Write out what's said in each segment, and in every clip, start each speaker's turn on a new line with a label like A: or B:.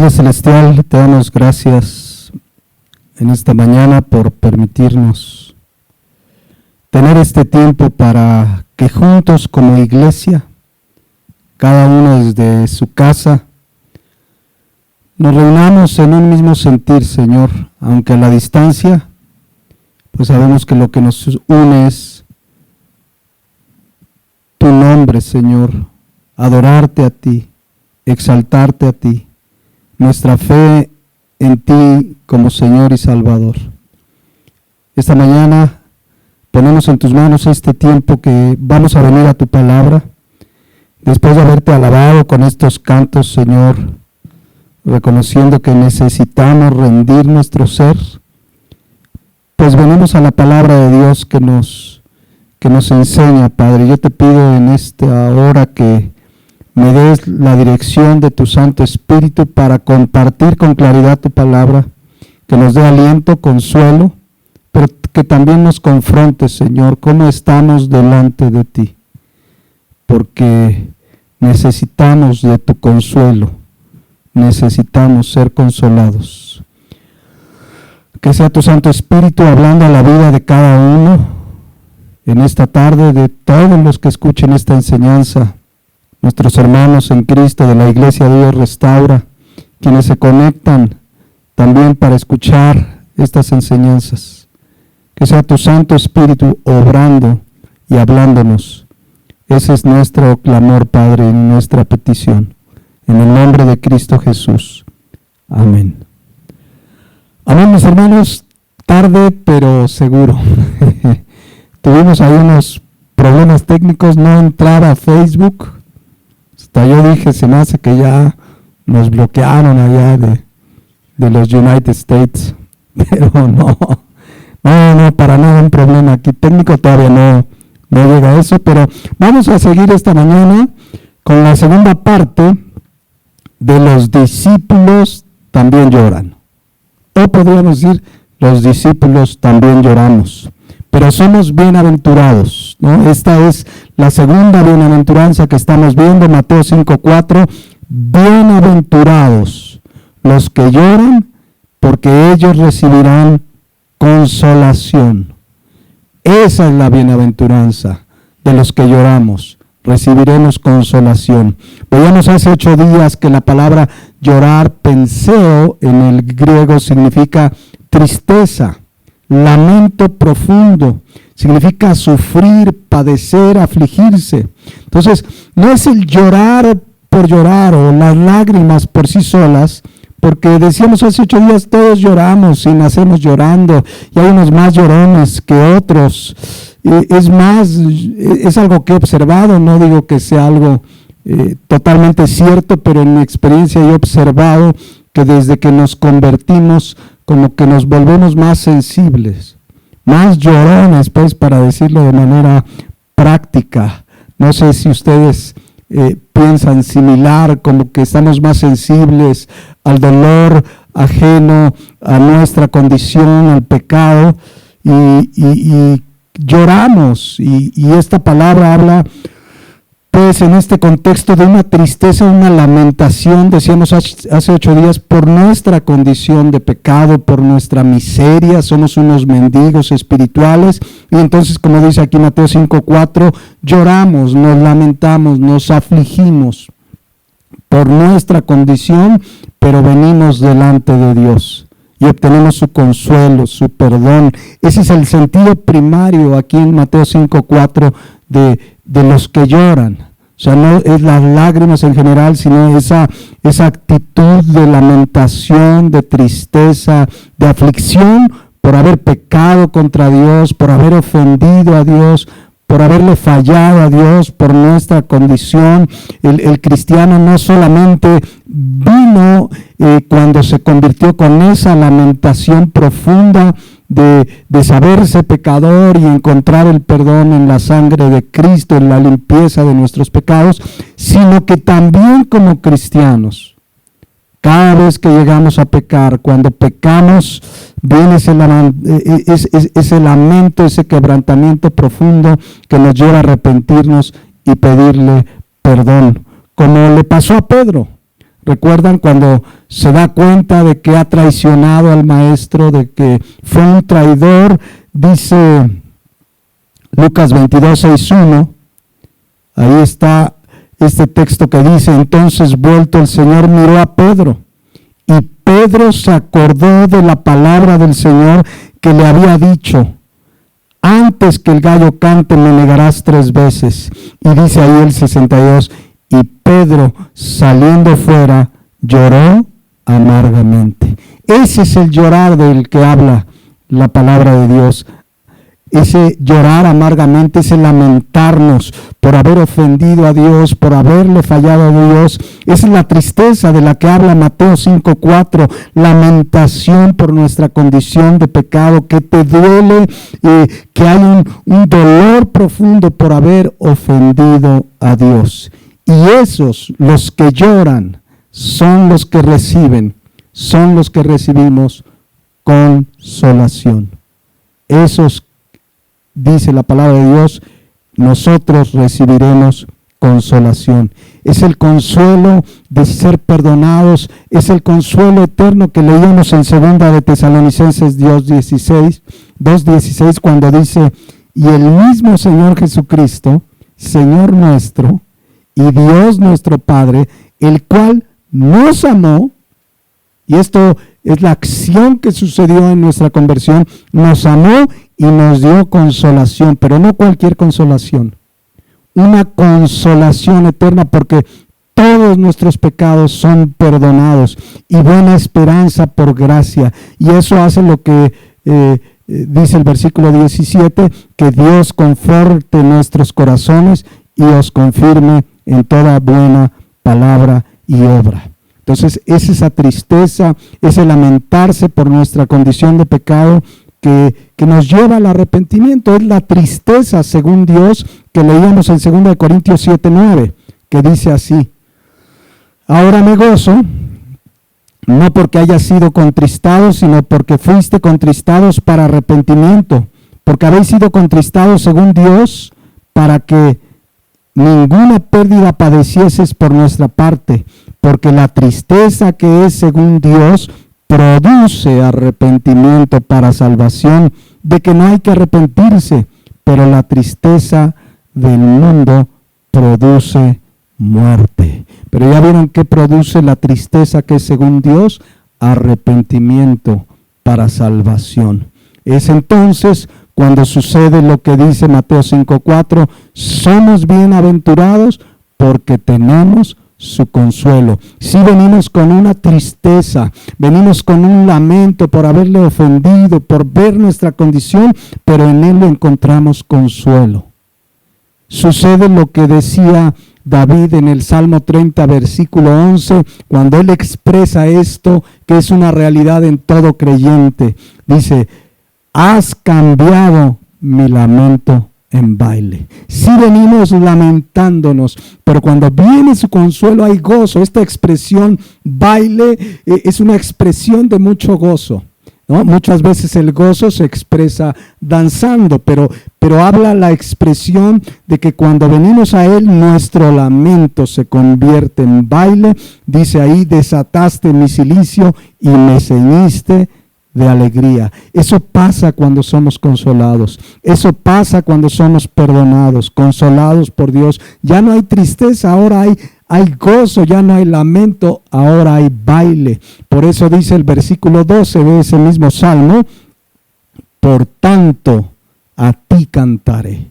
A: Padre Celestial, te damos gracias en esta mañana por permitirnos tener este tiempo para que juntos como iglesia, cada uno desde su casa, nos reunamos en un mismo sentir, Señor, aunque a la distancia, pues sabemos que lo que nos une es tu nombre, Señor, adorarte a ti, exaltarte a ti, nuestra fe en ti como Señor y Salvador. Esta mañana ponemos en tus manos este tiempo que vamos a venir a tu palabra, después de haberte alabado con estos cantos, Señor, reconociendo que necesitamos rendir nuestro ser, pues venimos a la palabra de Dios que nos enseña, Padre. Yo te pido en esta hora que me des la dirección de tu Santo Espíritu para compartir con claridad tu palabra, que nos dé aliento, consuelo, pero que también nos confronte, Señor, cómo estamos delante de ti, porque necesitamos de tu consuelo, necesitamos ser consolados. Que sea tu Santo Espíritu hablando a la vida de cada uno en esta tarde, de todos los que escuchen esta enseñanza, nuestros hermanos en Cristo de la Iglesia de Dios Restaura, quienes se conectan también para escuchar estas enseñanzas. Que sea tu Santo Espíritu obrando y hablándonos. Ese es nuestro clamor, Padre, y nuestra petición. En el nombre de Cristo Jesús. Amén. Amén, mis hermanos. Tarde, pero seguro. Tuvimos ahí unos problemas técnicos, no entraba a Facebook. Hasta yo dije, se me hace que ya nos bloquearon allá de los United States, pero no, para nada un problema aquí técnico, todavía no llega a eso, pero vamos a seguir esta mañana con la segunda parte de los discípulos también lloran, o podríamos decir, los discípulos también lloramos. Pero somos bienaventurados, ¿no? Esta es la segunda bienaventuranza que estamos viendo, Mateo 5:4. Bienaventurados los que lloran, porque ellos recibirán consolación. Esa es la bienaventuranza de los que lloramos. Recibiremos consolación. Veíamos hace 8 días que la palabra llorar, penseo, en el griego significa tristeza. Lamento profundo, significa sufrir, padecer, afligirse. Entonces, no es el llorar por llorar o las lágrimas por sí solas, porque decíamos hace 8 días, todos lloramos y nacemos llorando, y hay unos más llorones que otros. Es algo que he observado, no digo que sea algo totalmente cierto, pero en mi experiencia he observado que desde que nos convertimos, como que nos volvemos más sensibles, más llorones, pues, para decirlo de manera práctica. No sé si ustedes piensan similar, como que estamos más sensibles al dolor ajeno, a nuestra condición, al pecado, y lloramos, y esta palabra habla, pues, en este contexto de una tristeza, una lamentación, decíamos hace 8 días, por nuestra condición de pecado, por nuestra miseria, somos unos mendigos espirituales, y entonces, como dice aquí Mateo 5:4, lloramos, nos lamentamos, nos afligimos por nuestra condición, pero venimos delante de Dios y obtenemos su consuelo, su perdón. Ese es el sentido primario aquí en Mateo 5:4 de los que lloran. O sea, no es las lágrimas en general, sino esa actitud de lamentación, de tristeza, de aflicción por haber pecado contra Dios, por haber ofendido a Dios, por haberle fallado a Dios, por nuestra condición. El cristiano no solamente vino cuando se convirtió con esa lamentación profunda de saberse pecador y encontrar el perdón en la sangre de Cristo, en la limpieza de nuestros pecados, sino que también como cristianos, cada vez que llegamos a pecar, cuando pecamos, viene ese lamento, ese quebrantamiento profundo que nos lleva a arrepentirnos y pedirle perdón, como le pasó a Pedro. ¿Recuerdan cuando se da cuenta de que ha traicionado al maestro, de que fue un traidor? Dice Lucas 22, 6:1, ahí está este texto que dice: entonces vuelto el Señor miró a Pedro, y Pedro se acordó de la palabra del Señor que le había dicho: antes que el gallo cante me negarás 3 veces. Y dice ahí el 62, y Pedro saliendo fuera lloró amargamente. Ese es el llorar del que habla la palabra de Dios. Ese llorar amargamente, ese lamentarnos por haber ofendido a Dios, por haberle fallado a Dios. Esa es la tristeza de la que habla Mateo 5:4, lamentación por nuestra condición de pecado, que te duele, que hay un dolor profundo por haber ofendido a Dios. Y esos, los que lloran, son los que reciben, son los que recibimos consolación. Esos, dice la palabra de Dios, nosotros recibiremos consolación. Es el consuelo de ser perdonados, es el consuelo eterno que leíamos en 2 de Tesalonicenses 2:16, cuando dice: y el mismo Señor Jesucristo, Señor nuestro, y Dios nuestro Padre, el cual nos amó, y esto es la acción que sucedió en nuestra conversión, nos amó y nos dio consolación, pero no cualquier consolación, una consolación eterna, porque todos nuestros pecados son perdonados, y buena esperanza por gracia. Y eso hace lo que dice el versículo 17, que Dios conforte nuestros corazones y os confirme en toda buena palabra y obra. Entonces es esa tristeza, ese lamentarse por nuestra condición de pecado que nos lleva al arrepentimiento. Es la tristeza, según Dios, que leíamos en 2 Corintios 7:9, que dice así: ahora me gozo, no porque haya sido contristados, sino porque fuiste contristados para arrepentimiento, porque habéis sido contristados según Dios, para que ninguna pérdida padecieses por nuestra parte, porque la tristeza que es según Dios produce arrepentimiento para salvación, de que no hay que arrepentirse, pero la tristeza del mundo produce muerte. Pero ya vieron que produce la tristeza que es según Dios: arrepentimiento para salvación. Es entonces cuando sucede lo que dice Mateo 5:4, somos bienaventurados porque tenemos su consuelo. Si venimos con una tristeza, venimos con un lamento por haberle ofendido, por ver nuestra condición, pero en él encontramos consuelo. Sucede lo que decía David en el Salmo 30, versículo 11, cuando él expresa esto, que es una realidad en todo creyente. Dice: has cambiado mi lamento en baile. Sí venimos lamentándonos, pero cuando viene su consuelo hay gozo. Esta expresión baile es una expresión de mucho gozo, ¿no? Muchas veces el gozo se expresa danzando, pero habla la expresión de que cuando venimos a Él, nuestro lamento se convierte en baile. Dice ahí: desataste mi cilicio y me ceñiste de alegría. Eso pasa cuando somos consolados. Eso pasa cuando somos perdonados, consolados por Dios. Ya no hay tristeza, ahora hay gozo, ya no hay lamento, ahora hay baile. Por eso dice el versículo 12 de ese mismo salmo: por tanto a ti cantaré.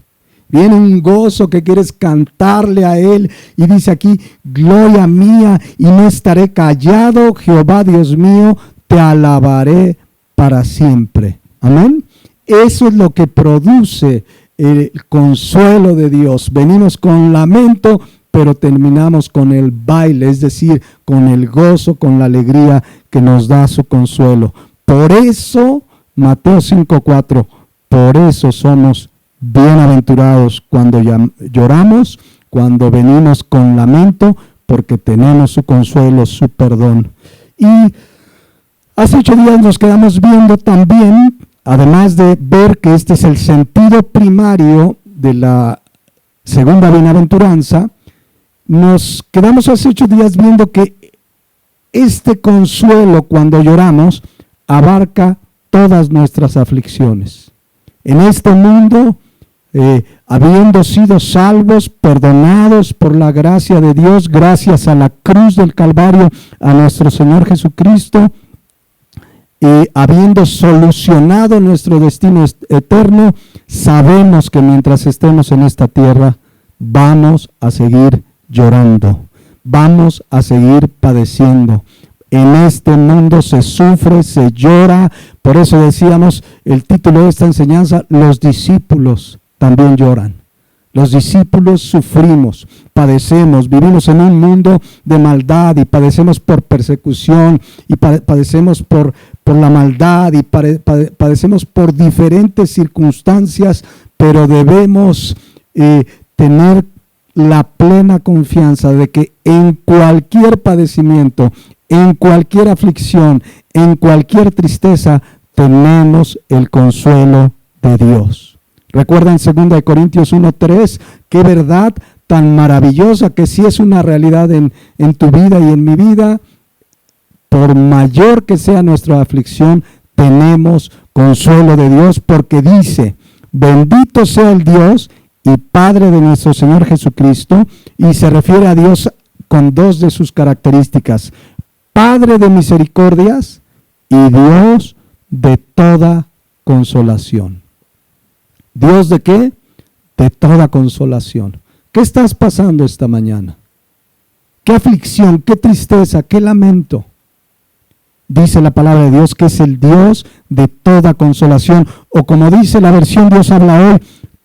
A: Viene un gozo que quieres cantarle a Él, y dice aquí: gloria mía, y no estaré callado, Jehová Dios mío, te alabaré para siempre. Amén. Eso es lo que produce el consuelo de Dios. Venimos con lamento, pero terminamos con el baile, es decir, con el gozo, con la alegría que nos da su consuelo. Por eso, Mateo 5:4, por eso somos bienaventurados cuando lloramos, cuando venimos con lamento, porque tenemos su consuelo, su perdón. Y hace 8 días nos quedamos viendo también, además de ver que este es el sentido primario de la segunda bienaventuranza, nos quedamos hace 8 días viendo que este consuelo, cuando lloramos, abarca todas nuestras aflicciones. En este mundo, habiendo sido salvos, perdonados por la gracia de Dios, gracias a la cruz del Calvario, a nuestro Señor Jesucristo, habiendo solucionado nuestro destino eterno, sabemos que mientras estemos en esta tierra, vamos a seguir llorando, vamos a seguir padeciendo. En este mundo se sufre, se llora. Por eso decíamos el título de esta enseñanza: los discípulos también lloran. Los discípulos sufrimos, padecemos, vivimos en un mundo de maldad y padecemos por persecución y padecemos por la maldad y padecemos por diferentes circunstancias, pero debemos tener la plena confianza de que en cualquier padecimiento, en cualquier aflicción, en cualquier tristeza, tenemos el consuelo de Dios. Recuerda en 2 Corintios 1:3, qué verdad tan maravillosa, que si es una realidad en tu vida y en mi vida, por mayor que sea nuestra aflicción, tenemos consuelo de Dios, porque dice: bendito sea el Dios y Padre de nuestro Señor Jesucristo, y se refiere a Dios con dos de sus características: Padre de misericordias y Dios de toda consolación. ¿Dios de qué? De toda consolación. ¿Qué estás pasando esta mañana? ¿Qué aflicción, qué tristeza, qué lamento? Dice la palabra de Dios que es el Dios de toda consolación, o como dice la versión Dios habla hoy: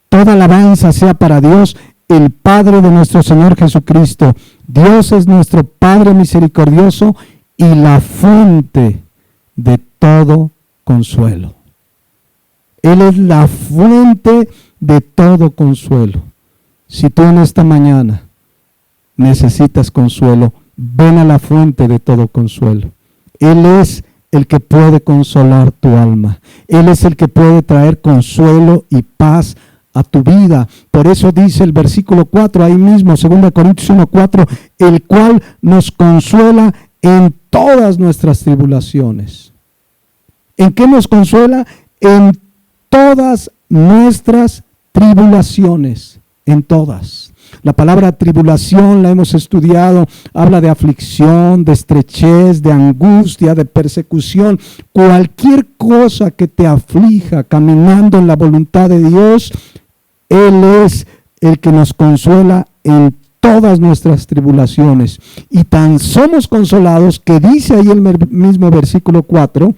A: toda alabanza sea para Dios, el Padre de nuestro Señor Jesucristo. Dios es nuestro Padre misericordioso y la fuente de todo consuelo. Él es la fuente de todo consuelo. Si tú en esta mañana necesitas consuelo, ven a la fuente de todo consuelo. Él es el que puede consolar tu alma. Él es el que puede traer consuelo y paz a tu vida. Por eso dice el versículo 4, ahí mismo, 2 Corintios 1:4, el cual nos consuela en todas nuestras tribulaciones. ¿En qué nos consuela? En todas nuestras tribulaciones, en todas. La palabra tribulación la hemos estudiado, habla de aflicción, de estrechez, de angustia, de persecución. Cualquier cosa que te aflija caminando en la voluntad de Dios, Él es el que nos consuela en todas nuestras tribulaciones. Y tan somos consolados que dice ahí el mismo versículo 4,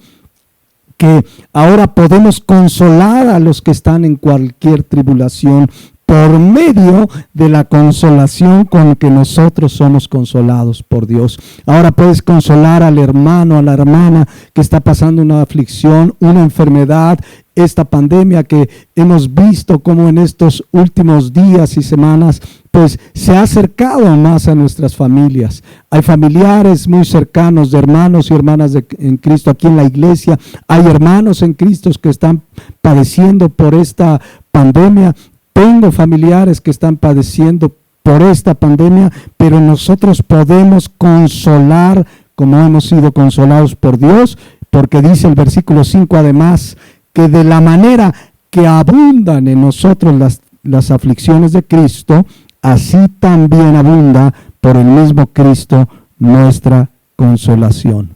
A: que ahora podemos consolar a los que están en cualquier tribulación por medio de la consolación con que nosotros somos consolados por Dios. Ahora puedes consolar al hermano, a la hermana que está pasando una aflicción, una enfermedad, esta pandemia que hemos visto como en estos últimos días y semanas pues se ha acercado más a nuestras familias. Hay familiares muy cercanos de hermanos y hermanas en Cristo aquí en la iglesia. Hay hermanos en Cristo que están padeciendo por esta pandemia. Tengo familiares que están padeciendo por esta pandemia, pero nosotros podemos consolar como hemos sido consolados por Dios, porque dice el versículo 5 además, que de la manera que abundan en nosotros las aflicciones de Cristo, así también abunda por el mismo Cristo nuestra consolación.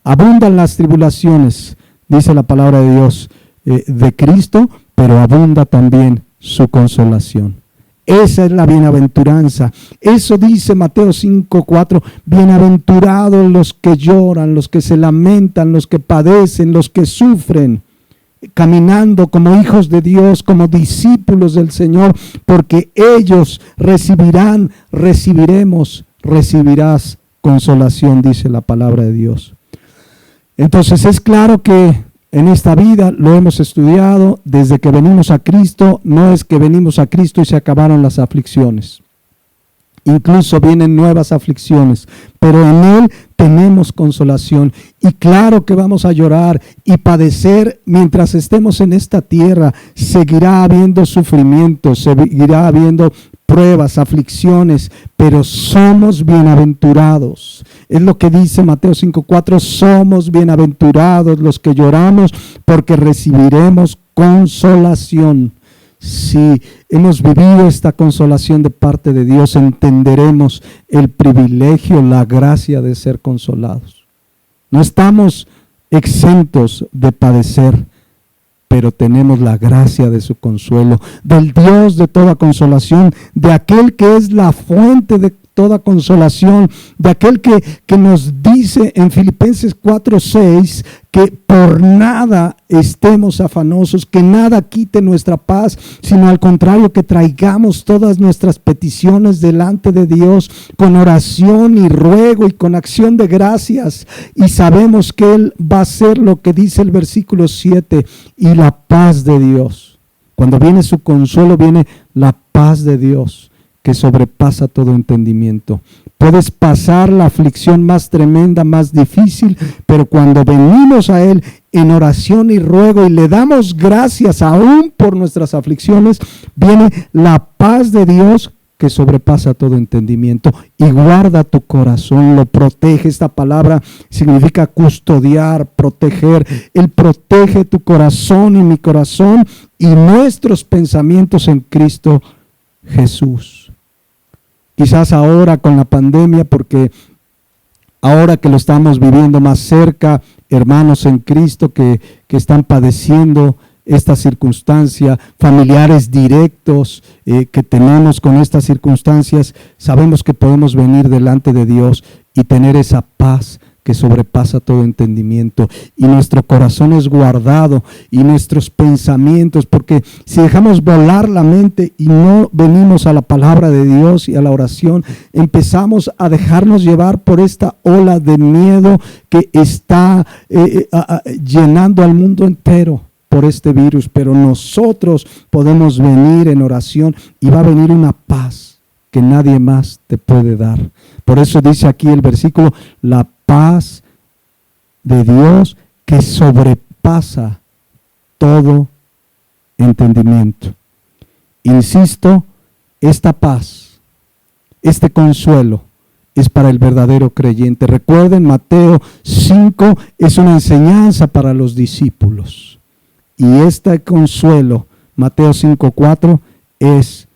A: Abundan las tribulaciones, dice la palabra de Dios, de Cristo, pero abunda también su consolación. Esa es la bienaventuranza. Eso dice Mateo 5:4, bienaventurados los que lloran, los que se lamentan, los que padecen, los que sufren, caminando como hijos de Dios, como discípulos del Señor, porque ellos recibirás consolación, dice la palabra de Dios. Entonces es claro que en esta vida lo hemos estudiado desde que venimos a Cristo. No es que venimos a Cristo y se acabaron las aflicciones. Incluso vienen nuevas aflicciones, pero en Él tenemos consolación. Y claro que vamos a llorar y padecer mientras estemos en esta tierra. Seguirá habiendo sufrimiento, seguirá habiendo pruebas, aflicciones, pero somos bienaventurados. Es lo que dice Mateo 5:4, somos bienaventurados los que lloramos porque recibiremos consolación. Si hemos vivido esta consolación de parte de Dios, entenderemos el privilegio, la gracia de ser consolados. No estamos exentos de padecer, pero tenemos la gracia de su consuelo, del Dios de toda consolación, de aquel que es la fuente de toda consolación, de aquel que nos dice en Filipenses 4:6 que por nada estemos afanosos, que nada quite nuestra paz, sino al contrario que traigamos todas nuestras peticiones delante de Dios con oración y ruego y con acción de gracias, y sabemos que Él va a hacer lo que dice el versículo 7, y la paz de Dios. Cuando viene su consuelo, viene la paz de Dios que sobrepasa todo entendimiento. Puedes pasar la aflicción más tremenda, más difícil, pero cuando venimos a Él en oración y ruego y le damos gracias aún por nuestras aflicciones, viene la paz de Dios que sobrepasa todo entendimiento y guarda tu corazón, lo protege. Esta palabra significa custodiar, proteger. Él protege tu corazón y mi corazón y nuestros pensamientos en Cristo Jesús. Quizás ahora con la pandemia, porque ahora que lo estamos viviendo más cerca, hermanos en Cristo que están padeciendo esta circunstancia, familiares directos que tenemos con estas circunstancias, sabemos que podemos venir delante de Dios y tener esa paz que sobrepasa todo entendimiento, y nuestro corazón es guardado y nuestros pensamientos, porque si dejamos volar la mente y no venimos a la palabra de Dios y a la oración, empezamos a dejarnos llevar por esta ola de miedo que está llenando al mundo entero por este virus, pero nosotros podemos venir en oración y va a venir una paz que nadie más te puede dar. Por eso dice aquí el versículo, la paz de Dios que sobrepasa todo entendimiento. Insisto, esta paz, este consuelo es para el verdadero creyente. Recuerden, Mateo 5 es una enseñanza para los discípulos. Y este consuelo, Mateo 5:4, es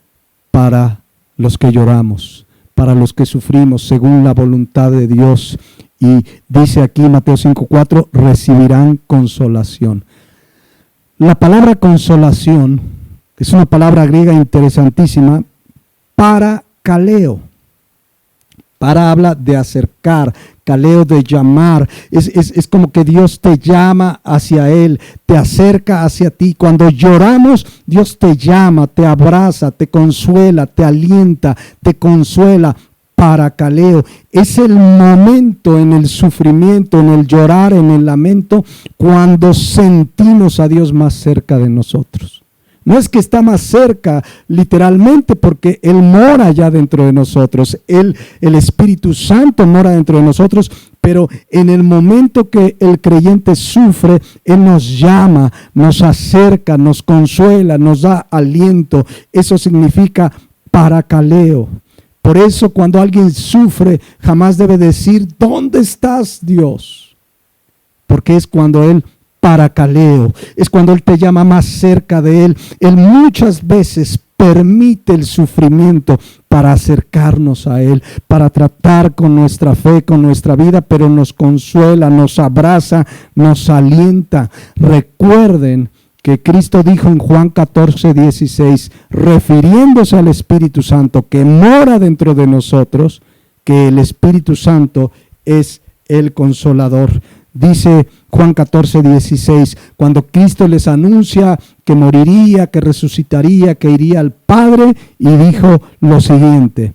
A: para los que lloramos, para los que sufrimos según la voluntad de Dios. Y dice aquí Mateo 5:4, recibirán consolación. La palabra consolación es una palabra griega interesantísima, parakaleo. Para habla de acercar, kaleo de llamar. Es como que Dios te llama hacia Él, te acerca hacia ti. Cuando lloramos, Dios te llama, te abraza, te consuela, te alienta, te consuela. Parakaleo. Es el momento en el sufrimiento, en el llorar, en el lamento, cuando sentimos a Dios más cerca de nosotros. No es que está más cerca literalmente, porque Él mora ya dentro de nosotros. El Espíritu Santo mora dentro de nosotros, pero en el momento que el creyente sufre, Él nos llama, nos acerca, nos consuela, nos da aliento. Eso significa parakaleo. Por eso cuando alguien sufre, jamás debe decir, ¿dónde estás, Dios? Porque es cuando Él parakaleo, es cuando Él te llama más cerca de Él. Él muchas veces permite el sufrimiento para acercarnos a Él, para tratar con nuestra fe, con nuestra vida, pero nos consuela, nos abraza, nos alienta. Recuerden que Cristo dijo en Juan 14:16, refiriéndose al Espíritu Santo que mora dentro de nosotros, que el Espíritu Santo es el Consolador. Dice Juan 14:16, cuando Cristo les anuncia que moriría, que resucitaría, que iría al Padre, y dijo lo siguiente,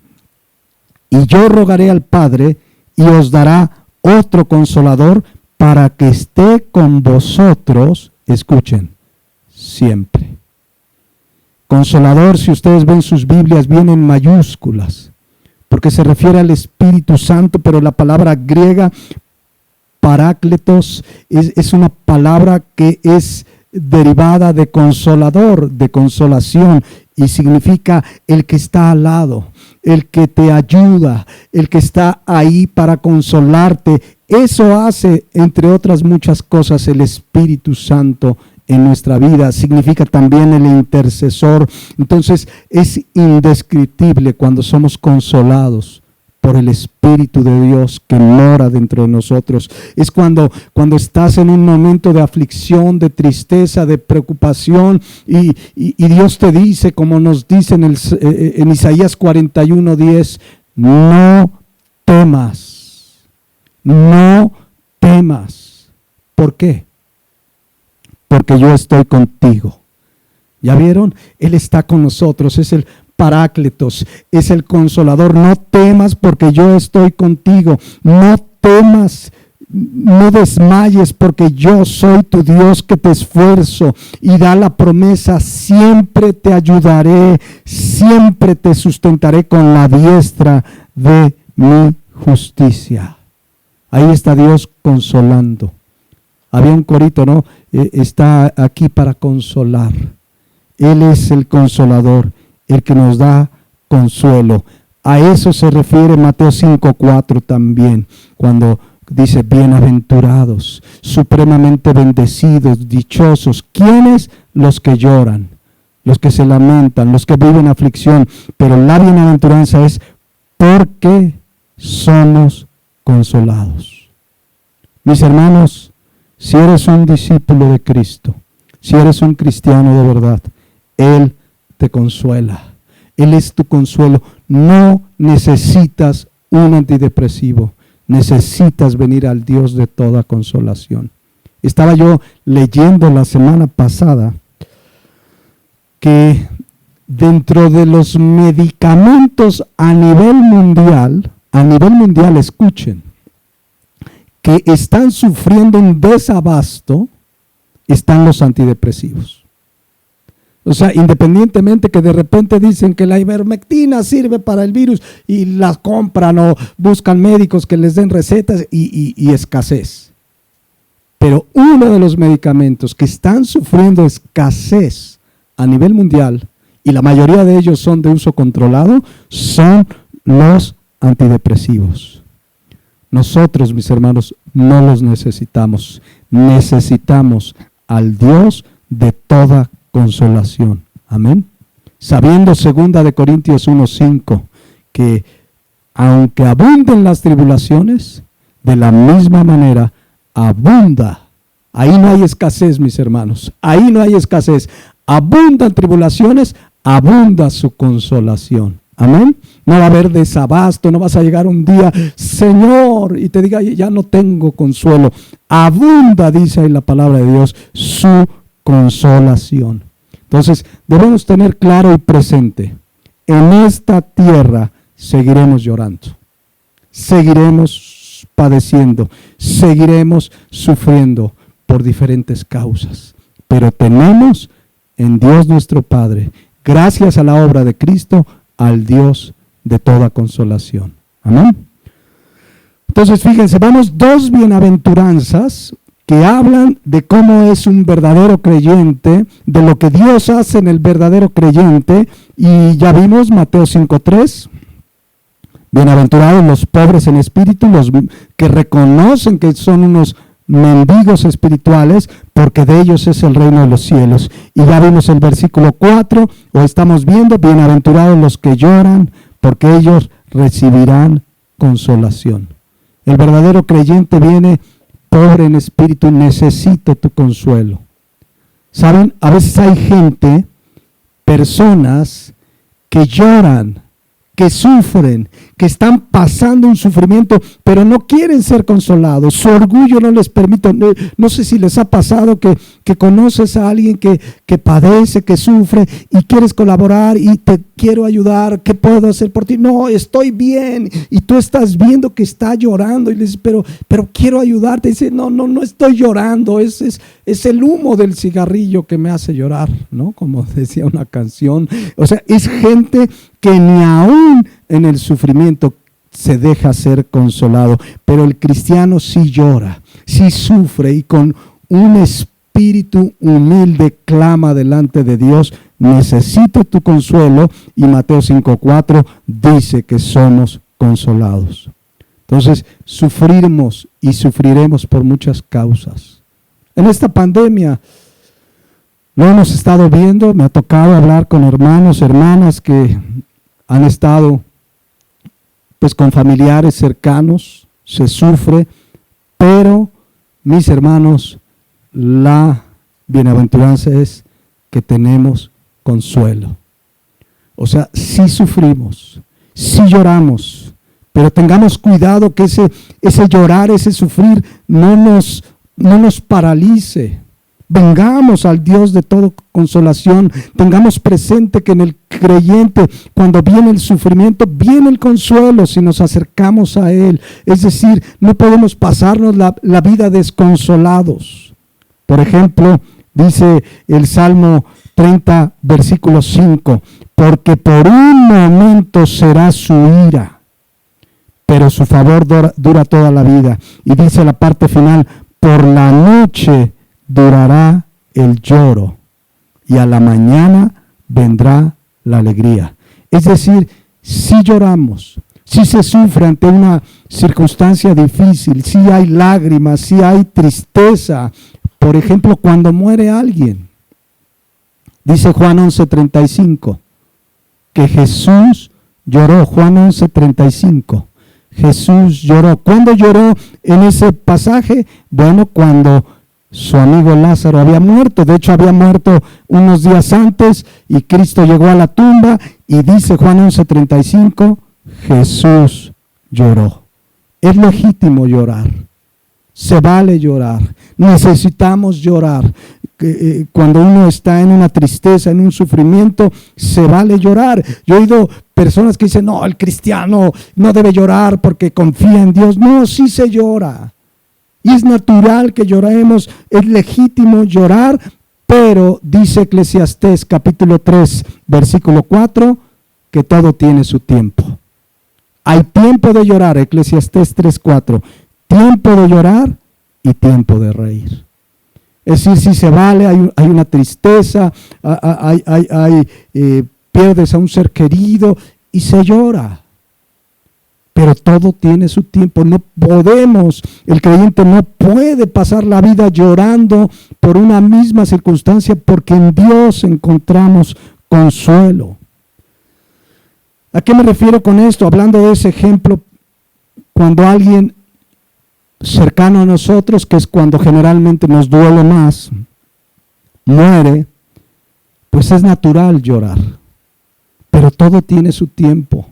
A: y yo rogaré al Padre y os dará otro Consolador para que esté con vosotros, escuchen, siempre. Consolador, si ustedes ven sus Biblias, viene en mayúsculas, porque se refiere al Espíritu Santo, pero la palabra griega parácletos es una palabra que es derivada de consolador, de consolación, y significa el que está al lado, el que te ayuda, el que está ahí para consolarte. Eso hace, entre otras muchas cosas, el Espíritu Santo en nuestra vida. Significa también el intercesor. Entonces es indescriptible cuando somos consolados por el Espíritu de Dios que mora dentro de nosotros. Es cuando estás en un momento de aflicción, de tristeza, de preocupación y Dios te dice, como nos dice en Isaías 41:10, no temas, no temas. ¿Por qué? Porque yo estoy contigo. ¿Ya vieron? Él está con nosotros, es el Paráclitos, es el Consolador. No temas porque yo estoy contigo. No temas, no desmayes porque yo soy tu Dios que te esfuerzo. Y da la promesa, siempre te ayudaré, siempre te sustentaré con la diestra de mi justicia. Ahí está Dios consolando. Había un corito, ¿no? Está aquí para consolar. Él es el Consolador, el que nos da consuelo. A eso se refiere Mateo 5:4 también, cuando dice, bienaventurados, supremamente bendecidos, dichosos. ¿Quiénes? Los que lloran, los que se lamentan, los que viven aflicción. Pero la bienaventuranza es porque somos consolados. Mis hermanos, si eres un discípulo de Cristo, si eres un cristiano de verdad, Él te consuela. Él es tu consuelo. No necesitas un antidepresivo. Necesitas venir al Dios de toda consolación. Estaba yo leyendo la semana pasada que dentro de los medicamentos a nivel mundial, escuchen, que están sufriendo un desabasto, están los antidepresivos. O sea, independientemente que de repente dicen que la ivermectina sirve para el virus y la compran o buscan médicos que les den recetas y escasez. Pero uno de los medicamentos que están sufriendo escasez a nivel mundial, y la mayoría de ellos son de uso controlado, son los antidepresivos. Nosotros, mis hermanos, no los necesitamos. Necesitamos al Dios de toda consolación. Amén. Sabiendo 2 Corintios 1:5 que aunque abunden las tribulaciones, de la misma manera abunda. Ahí no hay escasez, mis hermanos. Ahí no hay escasez. Abundan tribulaciones, abunda su consolación. Amén. No va a haber desabasto, no vas a llegar un día, Señor, y te diga, ya no tengo consuelo. Abunda, dice ahí la palabra de Dios, su consolación. Entonces, debemos tener claro y presente, en esta tierra seguiremos llorando, seguiremos padeciendo, seguiremos sufriendo por diferentes causas, pero tenemos en Dios nuestro Padre, gracias a la obra de Cristo, al Dios de toda consolación. Amén. Entonces, fíjense, vamos 2 bienaventuranzas que hablan de cómo es un verdadero creyente, de lo que Dios hace en el verdadero creyente, y ya vimos Mateo 5:3, bienaventurados los pobres en espíritu, los que reconocen que son unos mendigos espirituales, porque de ellos es el reino de los cielos. Y ya vimos el versículo 4, o estamos viendo, bienaventurados los que lloran, porque ellos recibirán consolación. El verdadero creyente viene pobre en espíritu, necesito tu consuelo. ¿Saben? A veces hay gente, personas que lloran, que sufren, que están pasando un sufrimiento, pero no quieren ser consolados. Su orgullo no les permite. No sé si les ha pasado que conoces a alguien que padece, que sufre y quieres colaborar y te quiero ayudar. ¿Qué puedo hacer por ti? No, estoy bien. Y tú estás viendo que está llorando y le dices, pero quiero ayudarte. Y dice, no estoy llorando. Es el humo del cigarrillo que me hace llorar, ¿no? Como decía una canción. O sea, es gente que ni aún en el sufrimiento se deja ser consolado, pero el cristiano sí llora, sí sufre, y con un espíritu espíritu humilde clama delante de Dios, necesito tu consuelo, y Mateo 5:4 dice que somos consolados. Entonces, sufrimos y sufriremos por muchas causas. En esta pandemia lo hemos estado viendo, me ha tocado hablar con hermanos, hermanas que han estado pues con familiares cercanos, se sufre, pero mis hermanos, la bienaventuranza es que tenemos consuelo. O sea, sí sufrimos, sí lloramos, pero tengamos cuidado que ese llorar, ese sufrir no nos paralice. Vengamos al Dios de toda consolación. Tengamos presente que en el creyente, cuando viene el sufrimiento, viene el consuelo si nos acercamos a Él. Es decir, no podemos pasarnos la vida desconsolados. Por ejemplo, dice el Salmo 30, versículo 5, porque por un momento será su ira, pero su favor dura toda la vida. Y dice la parte final, por la noche durará el lloro, y a la mañana vendrá la alegría. Es decir, si lloramos, si se sufre ante una circunstancia difícil, si hay lágrimas, si hay tristeza. Por ejemplo, cuando muere alguien, dice Juan 11:35, que Jesús lloró. Juan 11:35, Jesús lloró. ¿Cuándo lloró en ese pasaje? Bueno, cuando su amigo Lázaro había muerto. De hecho, había muerto unos días antes y Cristo llegó a la tumba y dice Juan 11:35, Jesús lloró. Es legítimo llorar. Se vale llorar. Necesitamos llorar. Cuando uno está en una tristeza, en un sufrimiento, se vale llorar. Yo he oído personas que dicen, no, el cristiano no debe llorar porque confía en Dios. No, sí se llora. Y es natural que lloremos, es legítimo llorar, pero dice Eclesiastés capítulo 3, versículo 4, que todo tiene su tiempo. Hay tiempo de llorar, Eclesiastés 3:4, tiempo de llorar y tiempo de reír. Es decir, si se vale, hay una tristeza, pierdes a un ser querido y se llora. Pero todo tiene su tiempo. No podemos, el creyente no puede pasar la vida llorando por una misma circunstancia, porque en Dios encontramos consuelo. ¿A qué me refiero con esto? Hablando de ese ejemplo, cuando alguien cercano a nosotros, que es cuando generalmente nos duele más, muere, pues es natural llorar. Pero todo tiene su tiempo.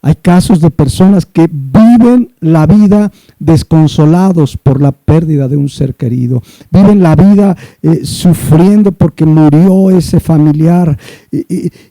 A: Hay casos de personas que viven la vida desconsolados por la pérdida de un ser querido. Viven la vida sufriendo porque murió ese familiar.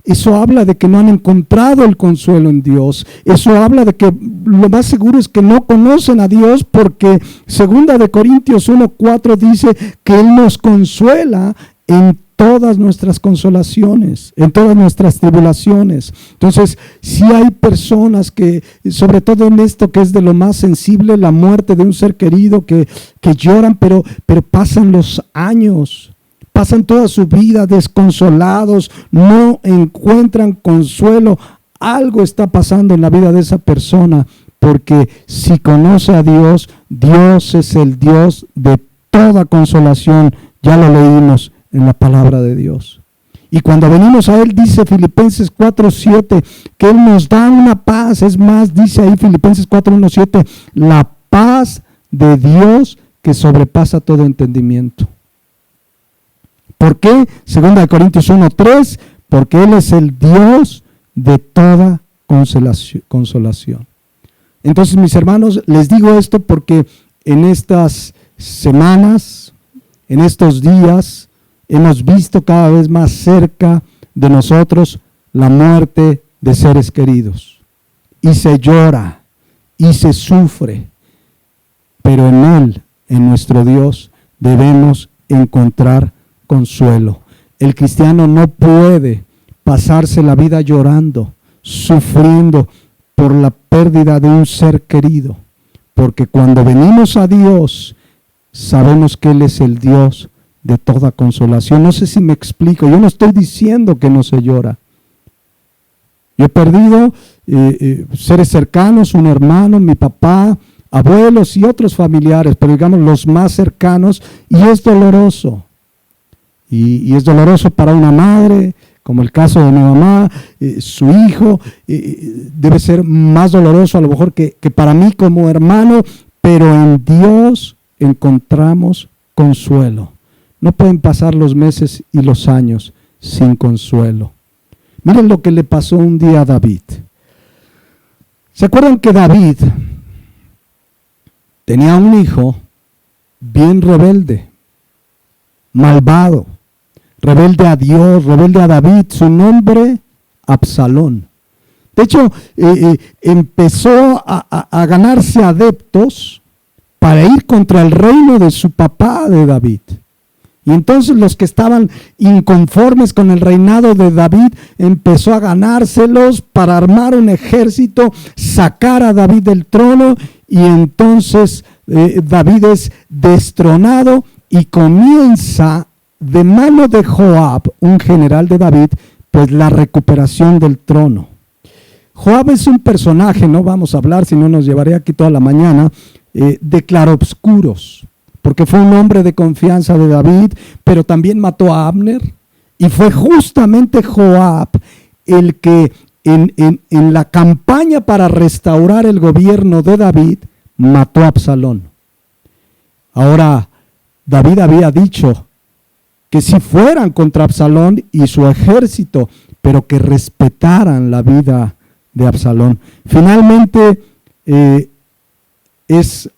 A: Eso habla de que no han encontrado el consuelo en Dios. Eso habla de que lo más seguro es que no conocen a Dios, porque 2 Corintios 1:4 dice que Él nos consuela en todas nuestras consolaciones, en todas nuestras tribulaciones. Entonces, si hay personas que, sobre todo en esto que es de lo más sensible, la muerte de un ser querido, que lloran, pero pasan los años, pasan toda su vida desconsolados, no encuentran consuelo. Algo está pasando en la vida de esa persona, porque si conoce a Dios, Dios es el Dios de toda consolación. Ya lo leímos en la palabra de Dios. Y cuando venimos a Él, dice Filipenses 4:7, que Él nos da una paz. Es más, dice ahí Filipenses 4:1-7, la paz de Dios que sobrepasa todo entendimiento. ¿Por qué? 2 Corintios 1:3, porque Él es el Dios de toda consolación. Entonces, mis hermanos, les digo esto porque en estas semanas, en estos días, hemos visto cada vez más cerca de nosotros la muerte de seres queridos. Y se llora, y se sufre. Pero en Él, en nuestro Dios, debemos encontrar consuelo. El cristiano no puede pasarse la vida llorando, sufriendo por la pérdida de un ser querido. Porque cuando venimos a Dios, sabemos que Él es el Dios de toda consolación. No sé si me explico, yo no estoy diciendo que no se llora. Yo he perdido seres cercanos, un hermano, mi papá, abuelos y otros familiares, pero digamos los más cercanos, y es doloroso. Y es doloroso para una madre, como el caso de mi mamá, su hijo, debe ser más doloroso a lo mejor que para mí como hermano, pero en Dios encontramos consuelo. No pueden pasar los meses y los años sin consuelo. Miren lo que le pasó un día a David. ¿Se acuerdan que David tenía un hijo bien rebelde, malvado, rebelde a Dios, rebelde a David? Su nombre, Absalón. De hecho, empezó a ganarse adeptos para ir contra el reino de su papá, de David. Y entonces los que estaban inconformes con el reinado de David, empezó a ganárselos para armar un ejército, sacar a David del trono, y entonces David es destronado y comienza de mano de Joab, un general de David, pues la recuperación del trono. Joab es un personaje, no vamos a hablar, si no nos llevaría aquí toda la mañana, de claroscuros, porque fue un hombre de confianza de David, pero también mató a Abner, y fue justamente Joab el que en la campaña para restaurar el gobierno de David, mató a Absalón. Ahora, David había dicho que si fueran contra Absalón y su ejército, pero que respetaran la vida de Absalón. Finalmente es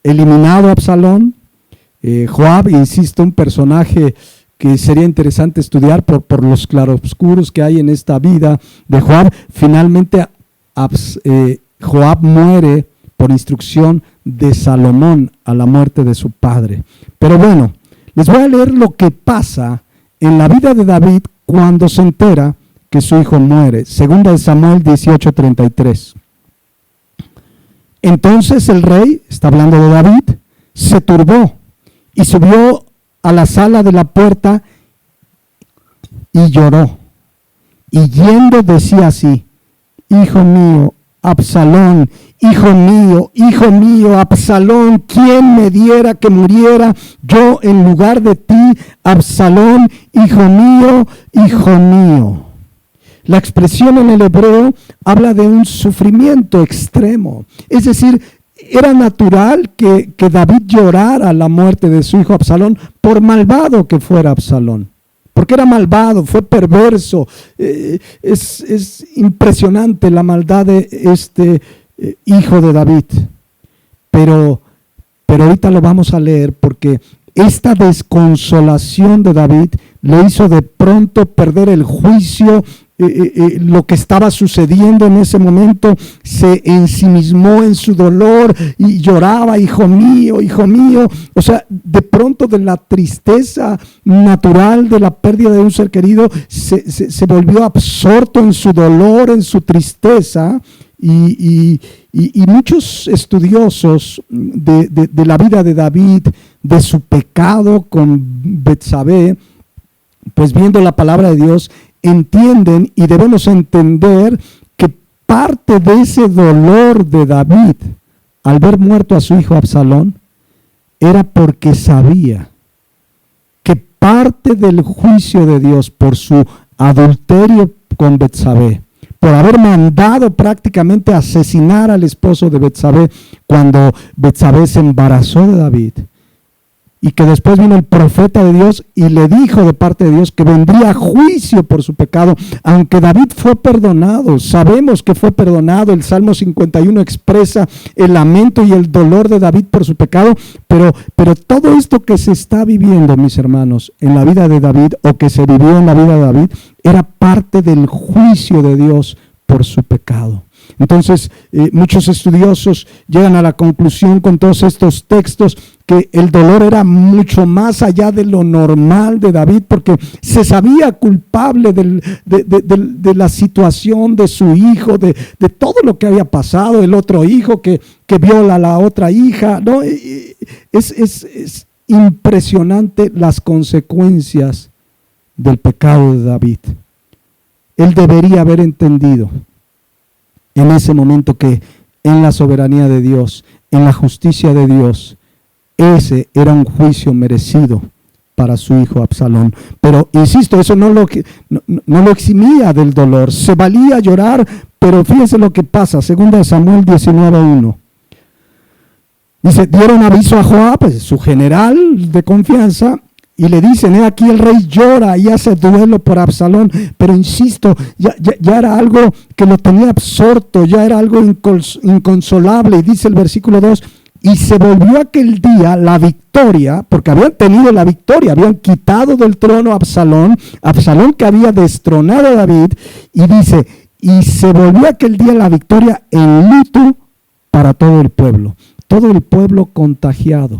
A: eliminado Absalón. Joab, insisto, un personaje que sería interesante estudiar por los claroscuros que hay en esta vida de Joab. Finalmente Joab muere por instrucción de Salomón a la muerte de su padre. Pero bueno, les voy a leer lo que pasa en la vida de David cuando se entera que su hijo muere. Segunda de Samuel 18:33. Entonces el rey, está hablando de David, se turbó y subió a la sala de la puerta y lloró. Y yendo decía así: hijo mío, Absalón, hijo mío, Absalón, ¿quién me diera que muriera yo en lugar de ti, Absalón, hijo mío, hijo mío? La expresión en el hebreo habla de un sufrimiento extremo. Es decir, era natural que David llorara la muerte de su hijo Absalón, por malvado que fuera Absalón. Porque era malvado, fue perverso. Es impresionante la maldad de este hijo de David. Pero ahorita lo vamos a leer, porque esta desconsolación de David le hizo de pronto perder el juicio. Lo que estaba sucediendo en ese momento, se ensimismó en su dolor y lloraba: hijo mío, hijo mío. O sea, de pronto, de la tristeza natural de la pérdida de un ser querido, se volvió absorto en su dolor, en su tristeza. Y muchos estudiosos de la vida de David, de su pecado con Betsabé, pues viendo la palabra de Dios, entienden, y debemos entender, que parte de ese dolor de David al ver muerto a su hijo Absalón era porque sabía que parte del juicio de Dios por su adulterio con Betsabé, por haber mandado prácticamente asesinar al esposo de Betsabé cuando Betsabé se embarazó de David, y que después vino el profeta de Dios y le dijo de parte de Dios que vendría juicio por su pecado. Aunque David fue perdonado, sabemos que fue perdonado, el Salmo 51 expresa el lamento y el dolor de David por su pecado, pero todo esto que se está viviendo, mis hermanos, en la vida de David, o que se vivió en la vida de David, era parte del juicio de Dios por su pecado. Entonces, muchos estudiosos llegan a la conclusión con todos estos textos que el dolor era mucho más allá de lo normal de David, porque se sabía culpable de la situación de su hijo, de todo lo que había pasado, el otro hijo que viola a la otra hija, ¿no? Es impresionante las consecuencias del pecado de David. Él debería haber entendido en ese momento que en la soberanía de Dios, en la justicia de Dios, ese era un juicio merecido para su hijo Absalón. Pero insisto, eso no lo eximía del dolor. Se valía llorar, pero fíjense lo que pasa. 2 Samuel 19:1. Dice, dieron aviso a Joab, su general de confianza, y le dicen, aquí el rey llora y hace duelo por Absalón. Pero insisto, ya era algo que lo tenía absorto, ya era algo inconsolable. Y dice el versículo 2, y se volvió aquel día la victoria, porque habían tenido la victoria, habían quitado del trono a Absalón que había destronado a David, y dice, y se volvió aquel día la victoria en luto para todo el pueblo contagiado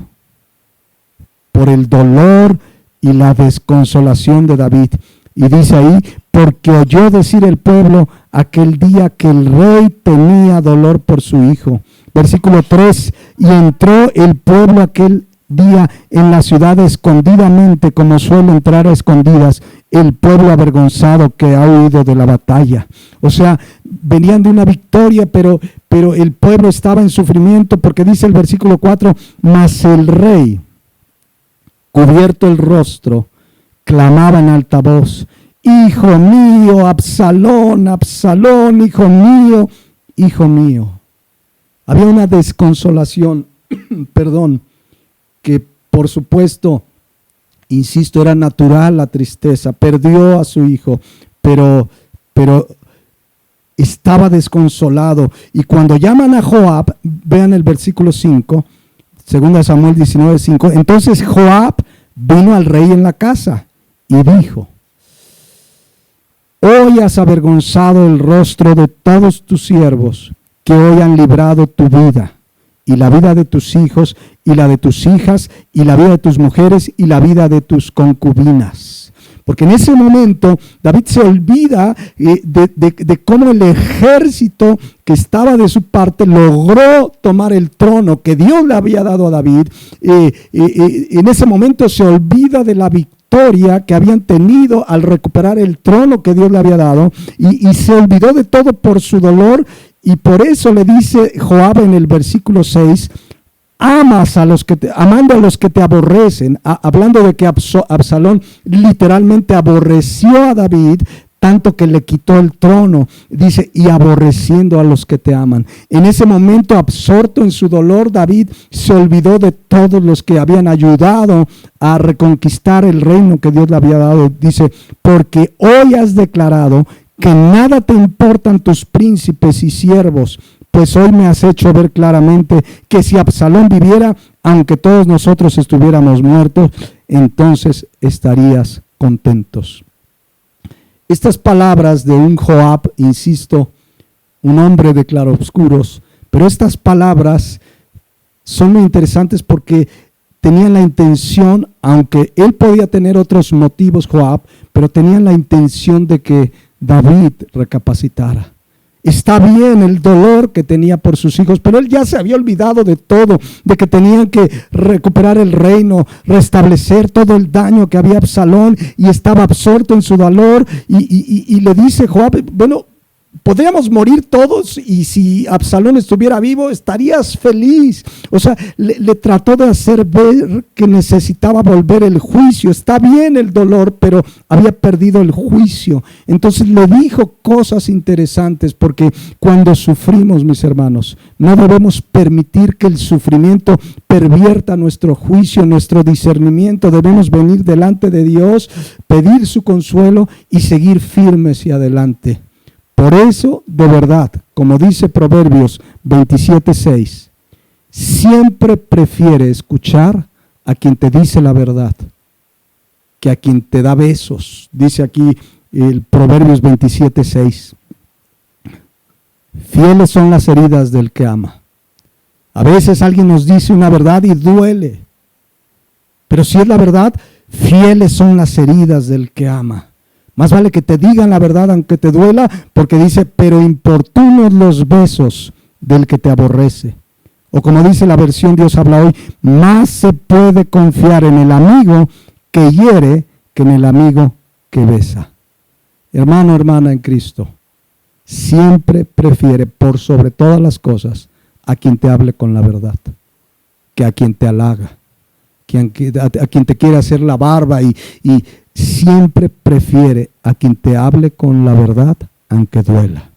A: por el dolor y la desconsolación de David. Y dice ahí, porque oyó decir el pueblo aquel día que el rey tenía dolor por su hijo. Versículo 3, y entró el pueblo aquel día en la ciudad escondidamente, como suele entrar a escondidas el pueblo avergonzado que ha huido de la batalla. O sea, venían de una victoria, pero el pueblo estaba en sufrimiento, porque dice el versículo 4, mas el rey, cubierto el rostro, clamaba en alta voz, hijo mío, Absalón, Absalón, hijo mío, hijo mío. Había una desconsolación, que por supuesto, insisto, era natural la tristeza. Perdió a su hijo, pero estaba desconsolado. Y cuando llaman a Joab, vean el versículo 5, 2 Samuel 19:5. Entonces Joab vino al rey en la casa y dijo, hoy has avergonzado el rostro de todos tus siervos que hoy han librado tu vida y la vida de tus hijos y la de tus hijas y la vida de tus mujeres y la vida de tus concubinas. Porque en ese momento David se olvida de cómo el ejército que estaba de su parte logró tomar el trono que Dios le había dado a David. En ese momento se olvida de la victoria que habían tenido al recuperar el trono que Dios le había dado y se olvidó de todo por su dolor. Y por eso le dice Joab en el versículo 6, amando a los que te aborrecen, hablando de que Absalón literalmente aborreció a David, tanto que le quitó el trono, dice, y aborreciendo a los que te aman. En ese momento, absorto en su dolor, David se olvidó de todos los que habían ayudado a reconquistar el reino que Dios le había dado. Dice, porque hoy has declarado que nada te importan tus príncipes y siervos, pues hoy me has hecho ver claramente que si Absalón viviera, aunque todos nosotros estuviéramos muertos, entonces estarías contentos. Estas palabras de un Joab, insisto, un hombre de claroscuros, pero estas palabras son muy interesantes porque tenían la intención, aunque él podía tener otros motivos, Joab, pero tenían la intención de que David recapacitara. Está bien el dolor que tenía por sus hijos, pero él ya se había olvidado de todo, de que tenían que recuperar el reino, restablecer todo el daño que había Absalón, y estaba absorto en su dolor, y le dice Joab, bueno, podríamos morir todos y si Absalón estuviera vivo estarías feliz. O sea, le trató de hacer ver que necesitaba volver el juicio. Está bien el dolor, pero había perdido el juicio. Entonces le dijo cosas interesantes, porque cuando sufrimos, mis hermanos, no debemos permitir que el sufrimiento pervierta nuestro juicio, nuestro discernimiento. Debemos venir delante de Dios, pedir su consuelo y seguir firmes y adelante. Por eso, de verdad, como dice Proverbios 27:6, siempre prefiere escuchar a quien te dice la verdad que a quien te da besos. Dice aquí el Proverbios 27:6. Fieles son las heridas del que ama. A veces alguien nos dice una verdad y duele, pero si es la verdad, fieles son las heridas del que ama. Más vale que te digan la verdad aunque te duela, porque dice, pero importunos los besos del que te aborrece. O como dice la versión Dios habla hoy, más se puede confiar en el amigo que hiere que en el amigo que besa. Hermano, hermana en Cristo, siempre prefiere por sobre todas las cosas a quien te hable con la verdad, que a quien te halaga, a quien te quiere hacer la barba y siempre prefiere a quien te hable con la verdad, aunque duela.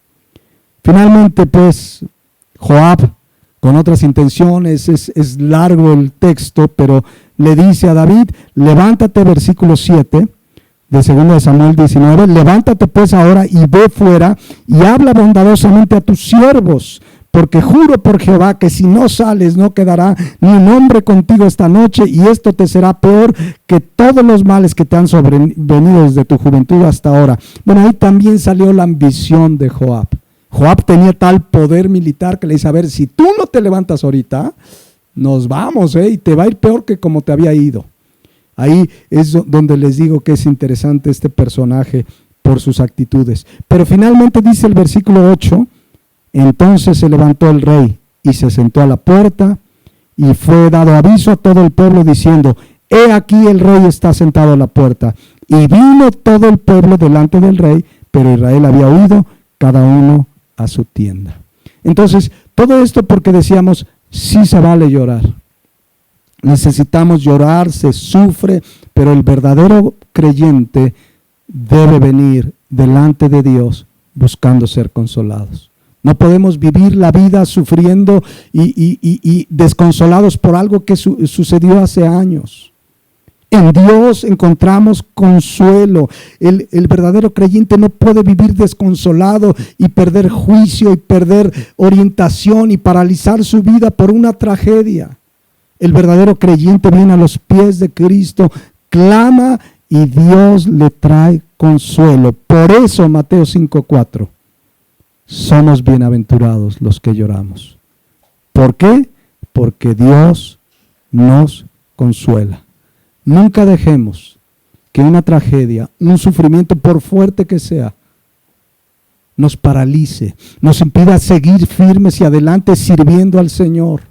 A: Finalmente, pues, Joab, con otras intenciones, es largo el texto, pero le dice a David, levántate, versículo 7, de 2 Samuel 19, levántate pues ahora y ve fuera y habla bondadosamente a tus siervos, porque juro por Jehová que si no sales no quedará ni un hombre contigo esta noche, y esto te será peor que todos los males que te han sobrevenido desde tu juventud hasta ahora. Bueno, ahí también salió la ambición de Joab. Joab tenía tal poder militar que le dice, a ver, si tú no te levantas ahorita, nos vamos, y te va a ir peor que como te había ido. Ahí es donde les digo que es interesante este personaje por sus actitudes. Pero finalmente dice el versículo 8, entonces se levantó el rey y se sentó a la puerta, y fue dado aviso a todo el pueblo diciendo, he aquí el rey está sentado a la puerta. Y vino todo el pueblo delante del rey, pero Israel había huido, cada uno a su tienda. Entonces, todo esto porque decíamos, sí se vale llorar. Necesitamos llorar, se sufre, pero el verdadero creyente debe venir delante de Dios buscando ser consolados. No podemos vivir la vida sufriendo y desconsolados por algo que sucedió hace años. En Dios encontramos consuelo. El verdadero creyente no puede vivir desconsolado y perder juicio y perder orientación y paralizar su vida por una tragedia. El verdadero creyente viene a los pies de Cristo, clama y Dios le trae consuelo. Por eso Mateo 5:4, somos bienaventurados los que lloramos. ¿Por qué? Porque Dios nos consuela. Nunca dejemos que una tragedia, un sufrimiento, por fuerte que sea, nos paralice, nos impida seguir firmes y adelante sirviendo al Señor.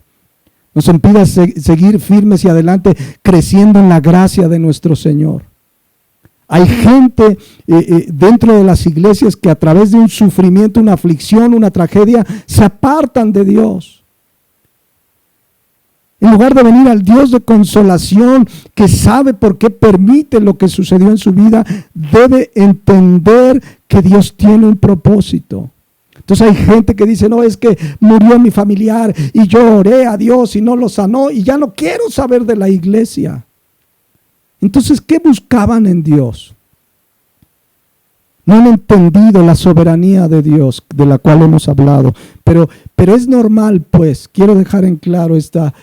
A: Nos impida seguir firmes y adelante creciendo en la gracia de nuestro Señor. Hay gente dentro de las iglesias que a través de un sufrimiento, una aflicción, una tragedia, se apartan de Dios. En lugar de venir al Dios de consolación, que sabe por qué permite lo que sucedió en su vida, debe entender que Dios tiene un propósito. Entonces hay gente que dice, no, es que murió mi familiar y yo oré a Dios y no lo sanó y ya no quiero saber de la iglesia. Entonces, ¿qué buscaban en Dios? No han entendido la soberanía de Dios, de la cual hemos hablado. Pero es normal, pues, quiero dejar en claro esta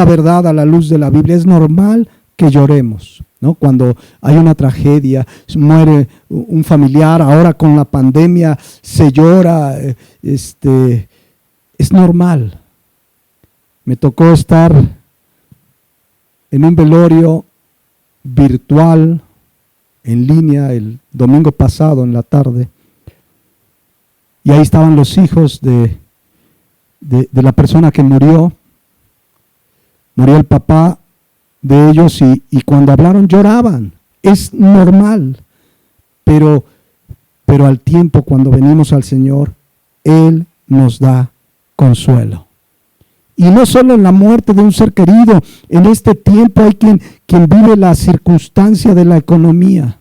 A: verdad a la luz de la Biblia. Es normal que lloremos, ¿no? Cuando hay una tragedia, muere un familiar, ahora con la pandemia se llora, es normal. Me tocó estar en un velorio virtual, en línea, el domingo pasado en la tarde, y ahí estaban los hijos de la persona que murió el papá de ellos, y cuando hablaron lloraban. Es normal, pero al tiempo, cuando venimos al Señor, Él nos da consuelo. Y no solo en la muerte de un ser querido, en este tiempo hay quien vive la circunstancia de la economía.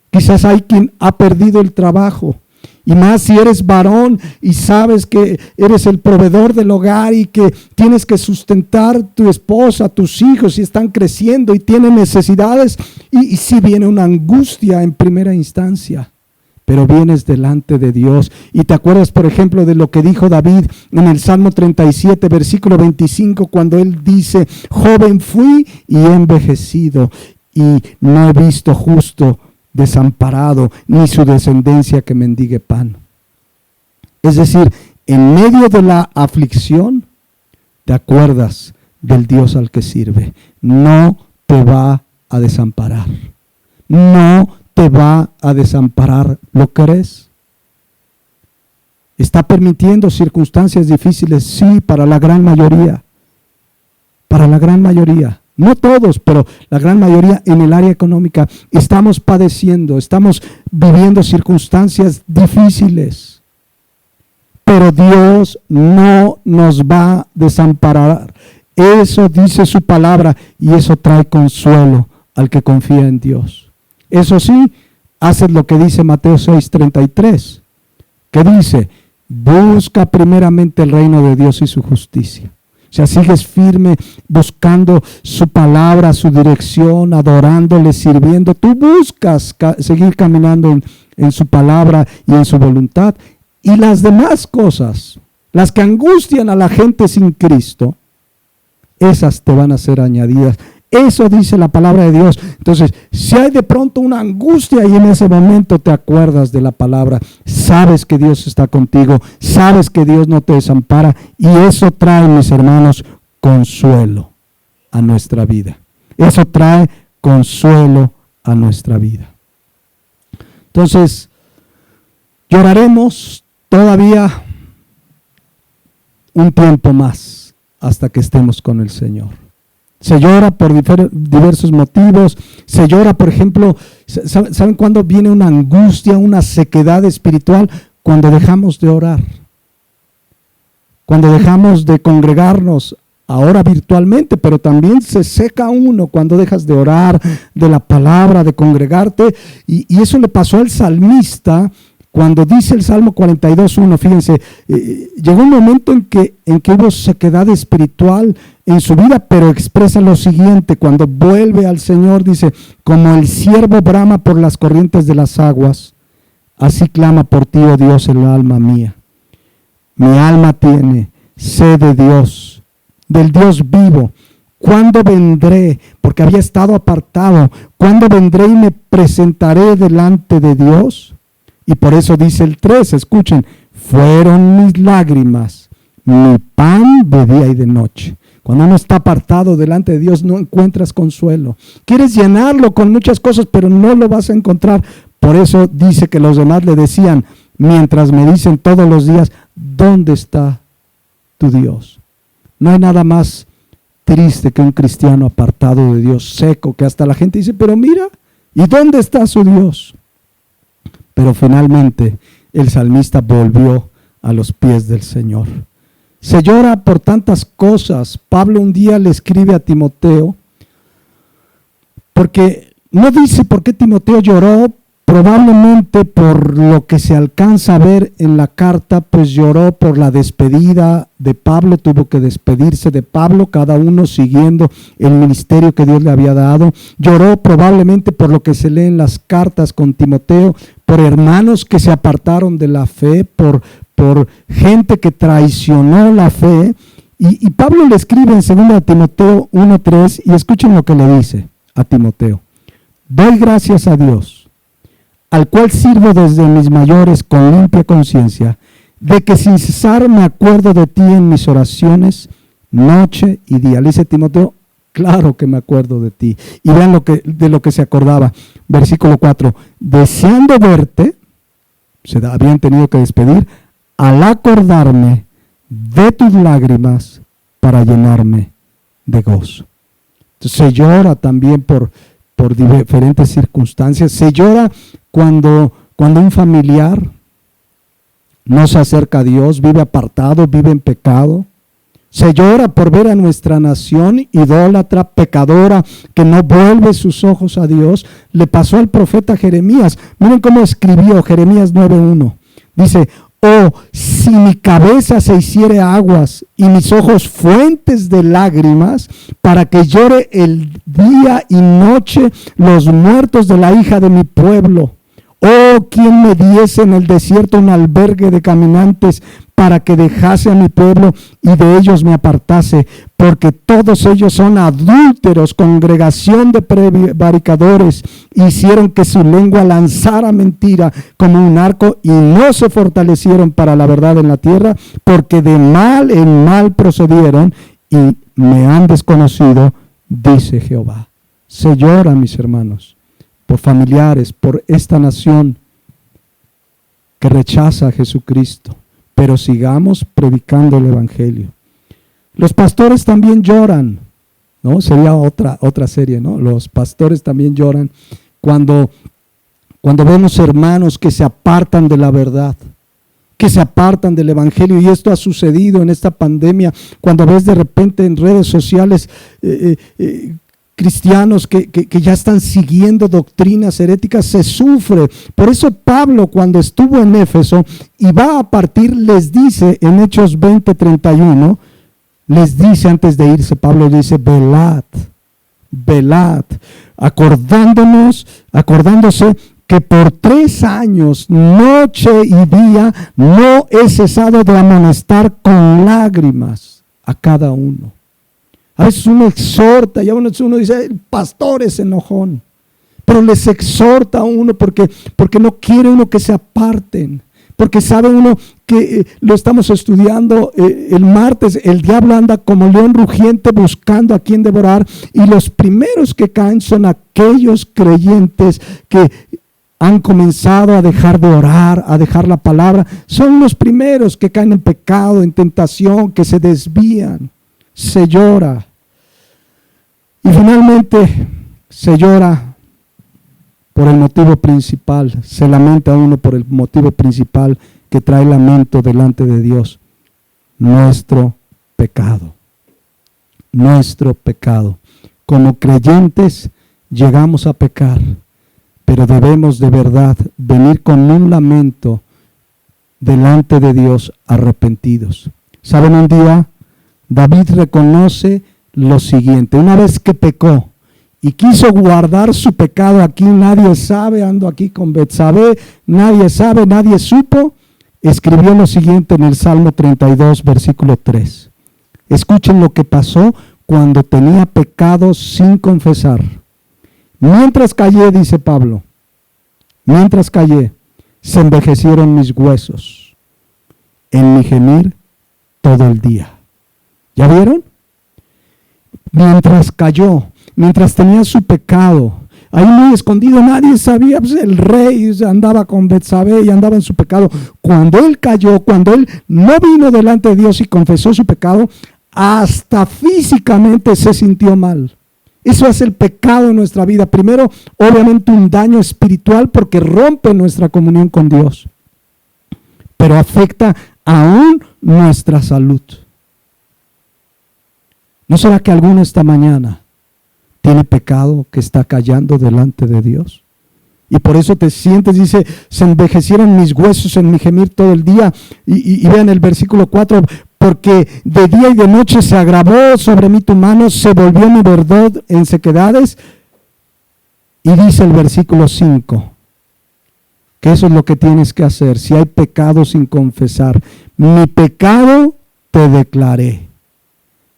A: Quizás hay quien ha perdido el trabajo. Y más si eres varón y sabes que eres el proveedor del hogar y que tienes que sustentar tu esposa, tus hijos, y están creciendo y tienen necesidades. Y sí viene una angustia en primera instancia. Pero vienes delante de Dios y te acuerdas, por ejemplo, de lo que dijo David en el Salmo 37, versículo 25, cuando él dice, joven fui y he envejecido y no he visto justo desamparado, ni su descendencia que mendigue pan. Es decir, en medio de la aflicción, te acuerdas del Dios al que sirve. No te va a desamparar. No te va a desamparar, ¿lo crees? Está permitiendo circunstancias difíciles, sí, para la gran mayoría. Para la gran mayoría. No todos, pero la gran mayoría en el área económica. Estamos padeciendo, estamos viviendo circunstancias difíciles. Pero Dios no nos va a desamparar. Eso dice su palabra y eso trae consuelo al que confía en Dios. Eso sí, haces lo que dice Mateo 6:33, que dice, busca primeramente el reino de Dios y su justicia. O sea, sigues firme buscando su palabra, su dirección, adorándole, sirviendo. Tú buscas seguir caminando en su palabra y en su voluntad. Y las demás cosas, las que angustian a la gente sin Cristo, esas te van a ser añadidas. Eso dice la palabra de Dios. Entonces, si hay de pronto una angustia y en ese momento te acuerdas de la palabra, sabes que Dios está contigo, sabes que Dios no te desampara, y eso trae, mis hermanos, consuelo a nuestra vida. Eso trae consuelo a nuestra vida. Entonces, lloraremos todavía un tiempo más hasta que estemos con el Señor. Se llora por diversos motivos. Se llora, por ejemplo, ¿saben cuándo viene una angustia, una sequedad espiritual? Cuando dejamos de orar. Cuando dejamos de congregarnos, ahora virtualmente, pero también se seca uno cuando dejas de orar, de la palabra, de congregarte. Y eso le pasó al salmista cuando dice el Salmo 42:1, fíjense, llegó un momento en que hubo sequedad espiritual en su vida, pero expresa lo siguiente, cuando vuelve al Señor, dice, como el ciervo brama por las corrientes de las aguas, así clama por ti, oh Dios, el alma mía. Mi alma tiene sed de Dios, del Dios vivo. ¿Cuándo vendré? Porque había estado apartado. ¿Cuándo vendré y me presentaré delante de Dios? Y por eso dice el 3, escuchen, fueron mis lágrimas, mi pan de día y de noche. Cuando uno está apartado delante de Dios no encuentras consuelo. Quieres llenarlo con muchas cosas, pero no lo vas a encontrar. Por eso dice que los demás le decían, mientras me dicen todos los días, ¿dónde está tu Dios? No hay nada más triste que un cristiano apartado de Dios, seco, que hasta la gente dice, pero mira, ¿y dónde está su Dios? Pero finalmente el salmista volvió a los pies del Señor. Se llora por tantas cosas. Pablo un día le escribe a Timoteo, porque no dice por qué Timoteo lloró, probablemente por lo que se alcanza a ver en la carta, pues lloró por la despedida de Pablo, tuvo que despedirse de Pablo, cada uno siguiendo el ministerio que Dios le había dado. Lloró probablemente por lo que se lee en las cartas con Timoteo, por hermanos que se apartaron de la fe, por gente que traicionó la fe. Y Pablo le escribe en 2 Timoteo 1:3, y escuchen lo que le dice a Timoteo. Doy gracias a Dios, al cual sirvo desde mis mayores con limpia conciencia, de que sin cesar me acuerdo de ti en mis oraciones, noche y día. Le dice Timoteo, claro que me acuerdo de ti. Y vean de lo que se acordaba. Versículo 4, deseando verte, se habían tenido que despedir, al acordarme de tus lágrimas para llenarme de gozo. Entonces se llora también por diferentes circunstancias. Se llora cuando un familiar no se acerca a Dios, vive apartado, vive en pecado. Se llora por ver a nuestra nación idólatra, pecadora, que no vuelve sus ojos a Dios. Le pasó al profeta Jeremías. Miren cómo escribió Jeremías 9:1. Dice, oh, si mi cabeza se hiciere aguas y mis ojos fuentes de lágrimas, para que llore el día y noche los muertos de la hija de mi pueblo. Oh, quien me diese en el desierto un albergue de caminantes, para que dejase a mi pueblo y de ellos me apartase, porque todos ellos son adúlteros, congregación de prevaricadores, hicieron que su lengua lanzara mentira como un arco y no se fortalecieron para la verdad en la tierra, porque de mal en mal procedieron y me han desconocido, dice Jehová. Se llora, mis hermanos, por familiares, por esta nación que rechaza a Jesucristo, pero sigamos predicando el Evangelio. Los pastores también lloran, ¿no? Sería otra serie, ¿no? Los pastores también lloran cuando vemos hermanos que se apartan de la verdad, que se apartan del Evangelio, y esto ha sucedido en esta pandemia, cuando ves de repente en redes sociales cristianos que ya están siguiendo doctrinas heréticas, se sufre. Por eso Pablo, cuando estuvo en Éfeso y va a partir, les dice en Hechos 20:31, les dice antes de irse, Pablo dice: velad, acordándose que por 3 años, noche y día, no he cesado de amonestar con lágrimas a cada uno. A veces uno exhorta y a uno dice: el pastor es enojón, pero les exhorta a uno porque no quiere uno que se aparten. Porque sabe uno que lo estamos estudiando el martes, el diablo anda como león rugiente buscando a quien devorar, y los primeros que caen son aquellos creyentes que han comenzado a dejar de orar, a dejar la palabra. Son los primeros que caen en pecado, en tentación, que se desvían. Se llora. Y finalmente se llora por el motivo principal, se lamenta uno por el motivo principal que trae lamento delante de Dios: nuestro pecado. Nuestro pecado. Como creyentes llegamos a pecar, pero debemos de verdad venir con un lamento delante de Dios, arrepentidos. ¿Saben? Un día David reconoce lo siguiente: una vez que pecó y quiso guardar su pecado, aquí nadie sabe, ando aquí con Betsabé, nadie sabe, nadie supo, escribió lo siguiente en el Salmo 32, versículo 3. Escuchen lo que pasó cuando tenía pecado sin confesar. Mientras callé, dice Pablo, mientras callé, se envejecieron mis huesos en mi gemir todo el día. ¿Ya vieron? Mientras cayó, mientras tenía su pecado, ahí muy escondido, nadie sabía, pues el rey andaba con Betsabé y andaba en su pecado. Cuando él cayó, cuando él no vino delante de Dios y confesó su pecado, hasta físicamente se sintió mal. Eso es el pecado en nuestra vida. Primero, obviamente un daño espiritual porque rompe nuestra comunión con Dios, pero afecta aún nuestra salud. ¿No será que alguno esta mañana tiene pecado que está callando delante de Dios? Y por eso te sientes, dice, se envejecieron mis huesos en mi gemir todo el día. Y vean el versículo 4, porque de día y de noche se agravó sobre mí tu mano, se volvió mi verdor en sequedades. Y dice el versículo 5, que eso es lo que tienes que hacer si hay pecado sin confesar. Mi pecado te declaré.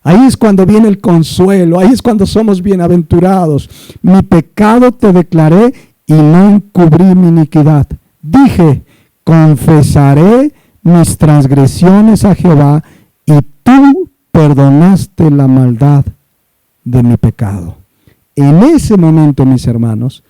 A: Ahí es cuando viene el consuelo, ahí es cuando somos bienaventurados. Mi pecado te declaré y no encubrí mi iniquidad. Dije: confesaré mis transgresiones a Jehová, y tú perdonaste la maldad de mi pecado. En ese momento, mis hermanos,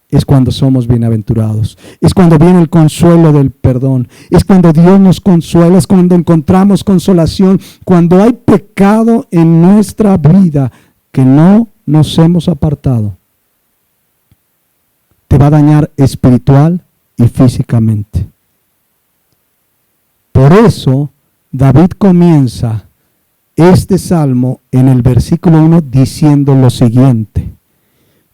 A: es cuando somos bienaventurados. Es cuando viene el consuelo del perdón. Es cuando Dios nos consuela, es cuando encontramos consolación. Cuando hay pecado en nuestra vida que no nos hemos apartado, te va a dañar espiritual y físicamente. Por eso David comienza este salmo en el versículo 1 diciendo lo siguiente: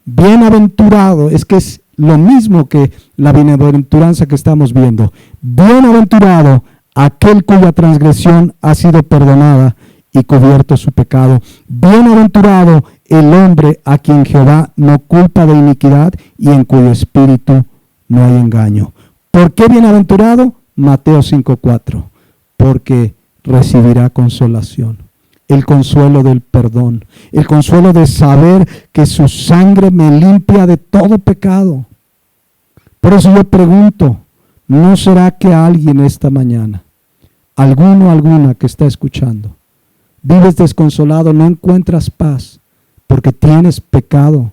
A: bienaventurado, es que es lo mismo que la bienaventuranza que estamos viendo. Bienaventurado aquel cuya transgresión ha sido perdonada y cubierto su pecado. Bienaventurado el hombre a quien Jehová no culpa de iniquidad y en cuyo espíritu no hay engaño. ¿Por qué bienaventurado? Mateo 5:4, porque recibirá consolación. El consuelo del perdón, el consuelo de saber que su sangre me limpia de todo pecado. Por eso yo pregunto, ¿no será que alguien esta mañana, alguno o alguna que está escuchando, vives desconsolado, no encuentras paz porque tienes pecado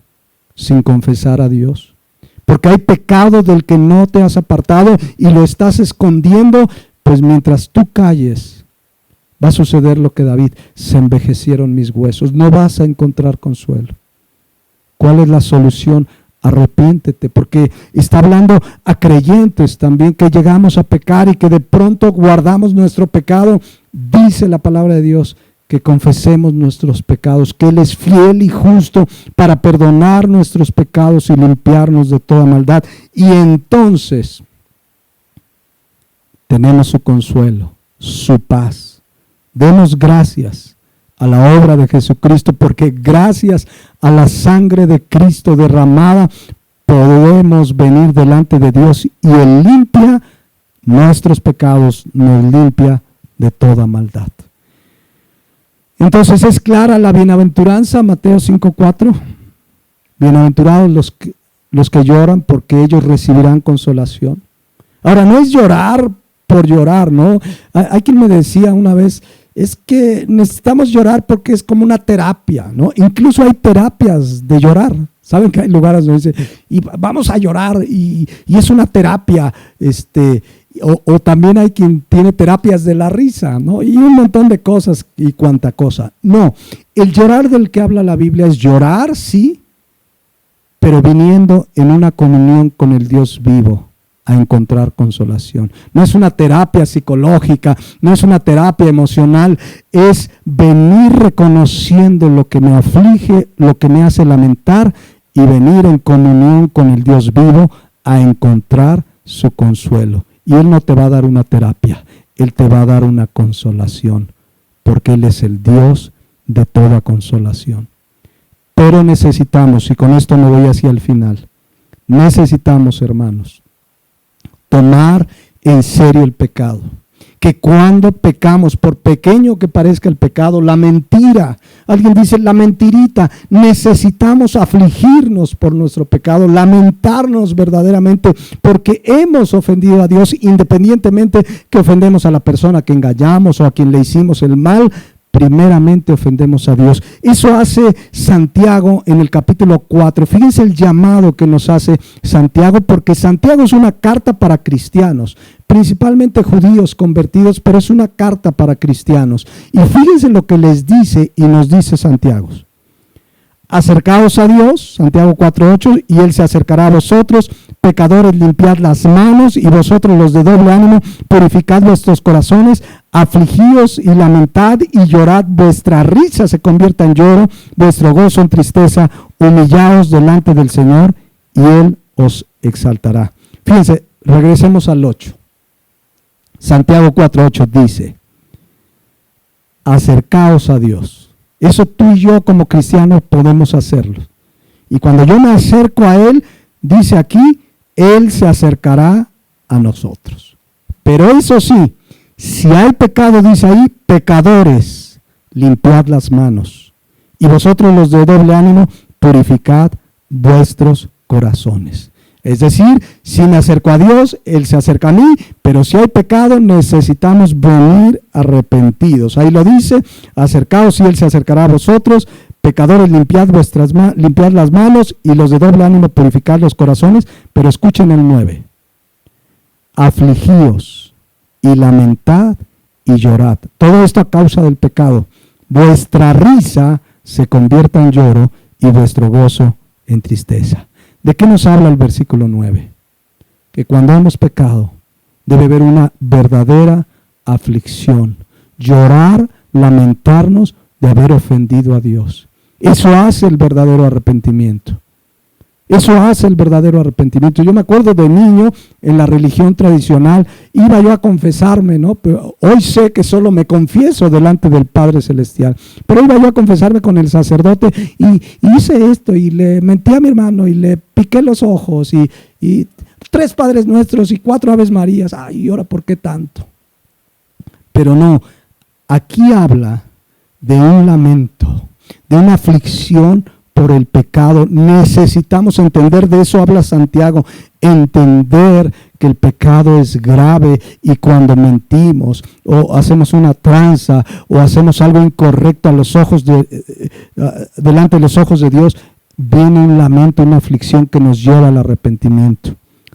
A: sin confesar a Dios? Porque hay pecado del que no te has apartado y lo estás escondiendo pues mientras tú calles, va a suceder lo que David, se envejecieron mis huesos. No vas a encontrar consuelo. ¿Cuál es la solución? Arrepiéntete, porque está hablando a creyentes también que llegamos a pecar y que de pronto guardamos nuestro pecado. Dice la palabra de Dios que confesemos nuestros pecados, que Él es fiel y justo para perdonar nuestros pecados y limpiarnos de toda maldad. Y entonces tenemos su consuelo, su paz. Demos gracias a la obra de Jesucristo, porque gracias a la sangre de Cristo derramada podemos venir delante de Dios y Él limpia nuestros pecados, nos limpia de toda maldad. Entonces es clara la bienaventuranza, Mateo 5:4. Bienaventurados los que lloran, porque ellos recibirán consolación. Ahora, no es llorar por llorar, ¿no? Hay quien me decía una vez, es que necesitamos llorar porque es como una terapia, ¿no? Incluso hay terapias de llorar. Saben que hay lugares donde dice, y vamos a llorar y es una terapia, o también hay quien tiene terapias de la risa, ¿no? Y un montón de cosas y cuanta cosa. No, el llorar del que habla la Biblia es llorar, sí, pero viniendo en una comunión con el Dios vivo a encontrar consolación. No es una terapia psicológica, no es una terapia emocional, es venir reconociendo lo que me aflige, lo que me hace lamentar y venir en comunión con el Dios vivo a encontrar su consuelo. Y Él no te va a dar una terapia, Él te va a dar una consolación, porque Él es el Dios de toda consolación. Pero necesitamos, y con esto me voy hacia el final, necesitamos, hermanos, tomar en serio el pecado. Que cuando pecamos, por pequeño que parezca el pecado, la mentira, alguien dice la mentirita, necesitamos afligirnos por nuestro pecado, lamentarnos verdaderamente porque hemos ofendido a Dios, independientemente que ofendemos a la persona que engañamos o a quien le hicimos el mal. Primeramente ofendemos a Dios. Eso hace Santiago en el capítulo 4. Fíjense el llamado que nos hace Santiago, porque Santiago es una carta para cristianos, principalmente judíos convertidos, pero es una carta para cristianos. Y fíjense lo que les dice y nos dice Santiago. Acercaos a Dios, Santiago 4:8, y Él se acercará a vosotros. Pecadores, limpiad las manos, y vosotros los de doble ánimo, purificad vuestros corazones. Afligíos y lamentad y llorad, vuestra risa se convierta en lloro, vuestro gozo en tristeza. Humillaos delante del Señor y Él os exaltará. Fíjense, regresemos al 8. Santiago 4:8 dice, acercaos a Dios. Eso tú y yo como cristianos podemos hacerlo. Y cuando yo me acerco a Él, dice aquí, Él se acercará a nosotros. Pero eso sí, si hay pecado, dice ahí, pecadores, limpiad las manos. Y vosotros los de doble ánimo, purificad vuestros corazones. Es decir, si me acerco a Dios, Él se acerca a mí, pero si hay pecado, necesitamos venir arrepentidos. Ahí lo dice, acercaos y Él se acercará a vosotros. Pecadores, limpiad las manos, y los de doble ánimo, purificad los corazones. Pero escuchen el 9. Afligíos y lamentad y llorad. Todo esto a causa del pecado. Vuestra risa se convierta en lloro y vuestro gozo en tristeza. ¿De qué nos habla el versículo 9? Que cuando hemos pecado debe haber una verdadera aflicción. Llorar, lamentarnos de haber ofendido a Dios. Eso hace el verdadero arrepentimiento. Eso hace el verdadero arrepentimiento. Yo me acuerdo de niño, en la religión tradicional, iba yo a confesarme, ¿no? Pero hoy sé que solo me confieso delante del Padre Celestial. Pero iba yo a confesarme con el sacerdote y hice esto, y le mentí a mi hermano, y le piqué los ojos, y 3 Padres Nuestros y 4 Aves Marías. Ay, ¿y ahora por qué tanto? Pero no, aquí habla de un lamento, de una aflicción por el pecado. Necesitamos entender, de eso habla Santiago, entender que el pecado es grave, y cuando mentimos o hacemos una tranza o hacemos algo incorrecto a los ojos delante de los ojos de Dios, viene un lamento, una aflicción que nos lleva al arrepentimiento.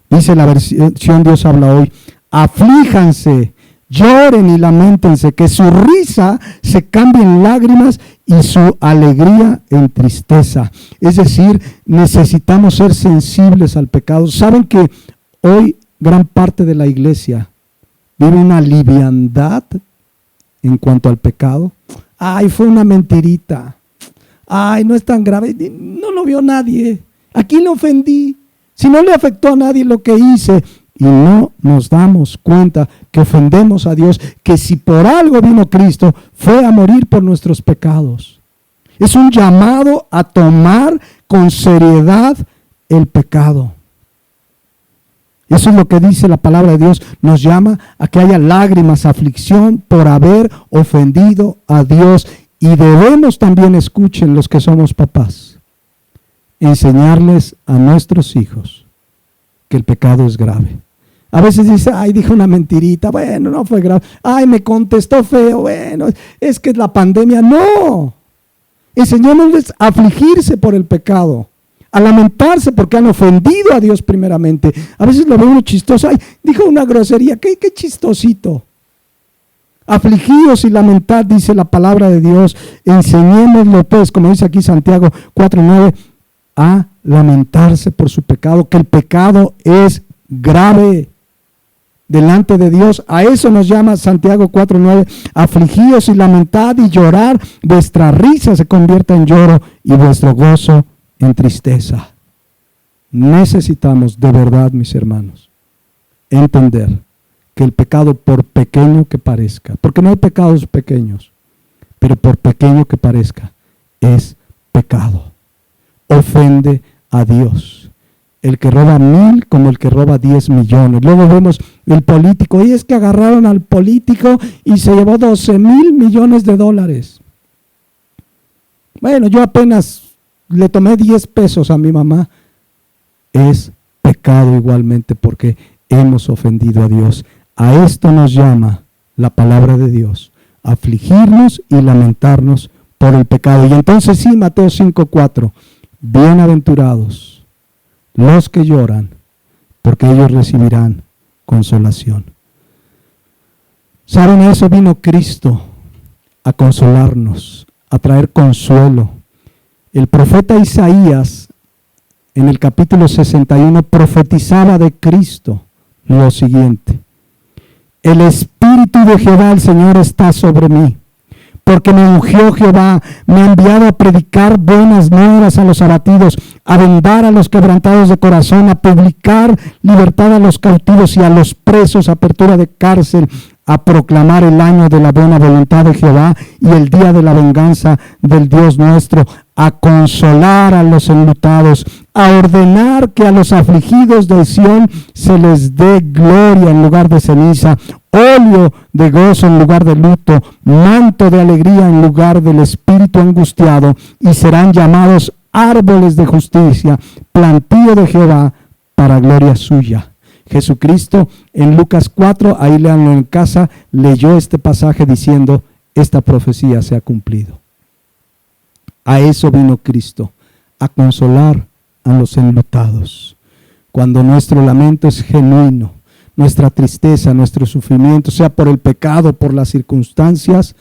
A: Dice la versión Dios habla hoy, aflíjanse, Lloren y lamentense, que su risa se cambie en lágrimas y su alegría en tristeza. Es decir, necesitamos ser sensibles al pecado. ¿Saben que hoy gran parte de la iglesia vive una liviandad en cuanto al pecado? Ay, fue una mentirita. Ay, no es tan grave. No lo vio nadie. ¿A quién le ofendí? Si no le afectó a nadie lo que hice. Y no nos damos cuenta que ofendemos a Dios, que si por algo vino Cristo, fue a morir por nuestros pecados. Es un llamado a tomar con seriedad el pecado. Eso es lo que dice la palabra de Dios. Nos llama a que haya lágrimas, aflicción por haber ofendido a Dios. Y debemos también, escuchen los que somos papás, enseñarles a nuestros hijos que el pecado es grave. A veces dice, ay, dije una mentirita, bueno, no fue grave. Ay, me contestó feo, bueno, es que es la pandemia. No, enseñémosles a afligirse por el pecado, a lamentarse porque han ofendido a Dios primeramente. A veces lo ve uno chistoso, ay, dijo una grosería, qué chistosito. Afligidos y lamentad, dice la palabra de Dios. Enseñémoslo pues, como dice aquí Santiago 4:9, a lamentarse por su pecado, que el pecado es grave delante de Dios. A eso nos llama Santiago 4:9, afligíos y lamentad y llorar, vuestra risa se convierta en lloro y vuestro gozo en tristeza. Necesitamos de verdad, mis hermanos, entender que el pecado, por pequeño que parezca, porque no hay pecados pequeños, pero por pequeño que parezca, es pecado. Ofende a Dios. El que roba 1,000 como el que roba 10 millones. Luego vemos el político, y es que agarraron al político y se llevó 12,000 millones de dólares. Bueno, yo apenas le tomé 10 pesos a mi mamá. Es pecado igualmente porque hemos ofendido a Dios. A esto nos llama la palabra de Dios, afligirnos y lamentarnos por el pecado. Y entonces sí, Mateo 5:4, bienaventurados los que lloran, porque ellos recibirán consolación. ¿Saben? A eso vino Cristo, a consolarnos, a traer consuelo. El profeta Isaías, en el capítulo 61, profetizaba de Cristo lo siguiente: el Espíritu de Jehová, el Señor, está sobre mí, porque me ungió Jehová, me ha enviado a predicar buenas nuevas a los abatidos, a vendar a los quebrantados de corazón, a publicar libertad a los cautivos y a los presos, apertura de cárcel, a proclamar el año de la buena voluntad de Jehová y el día de la venganza del Dios nuestro, a consolar a los enlutados, a ordenar que a los afligidos de Sión se les dé gloria en lugar de ceniza, óleo de gozo en lugar de luto, manto de alegría en lugar del espíritu angustiado, y serán llamados árboles de justicia, plantío de Jehová para gloria suya. Jesucristo en Lucas 4, ahí léanlo en casa, leyó este pasaje diciendo, esta profecía se ha cumplido. A eso vino Cristo, a consolar a los enlutados. Cuando nuestro lamento es genuino, nuestra tristeza, nuestro sufrimiento, sea por el pecado, por las circunstancias,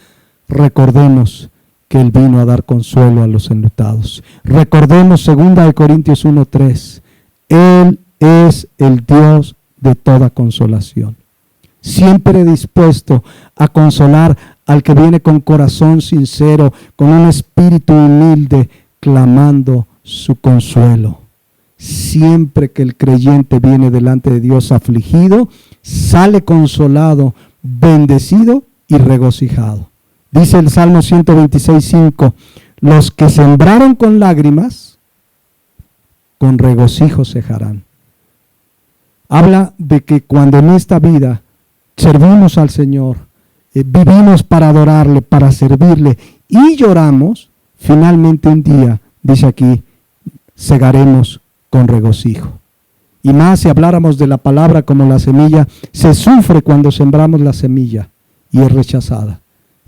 A: recordemos que Él vino a dar consuelo a los enlutados. Recordemos 2 Corintios 1:3, Él es el Dios de toda consolación, siempre dispuesto a consolar al que viene con corazón sincero, con un espíritu humilde, clamando su consuelo. Siempre que el creyente viene delante de Dios afligido, sale consolado, bendecido y regocijado. Dice el Salmo 126:5, los que sembraron con lágrimas, con regocijo cejarán. Habla de que cuando en esta vida servimos al Señor, vivimos para adorarle, para servirle y lloramos, finalmente un día, dice aquí, segaremos con regocijo. Y más si habláramos de la palabra como la semilla, se sufre cuando sembramos la semilla y es rechazada.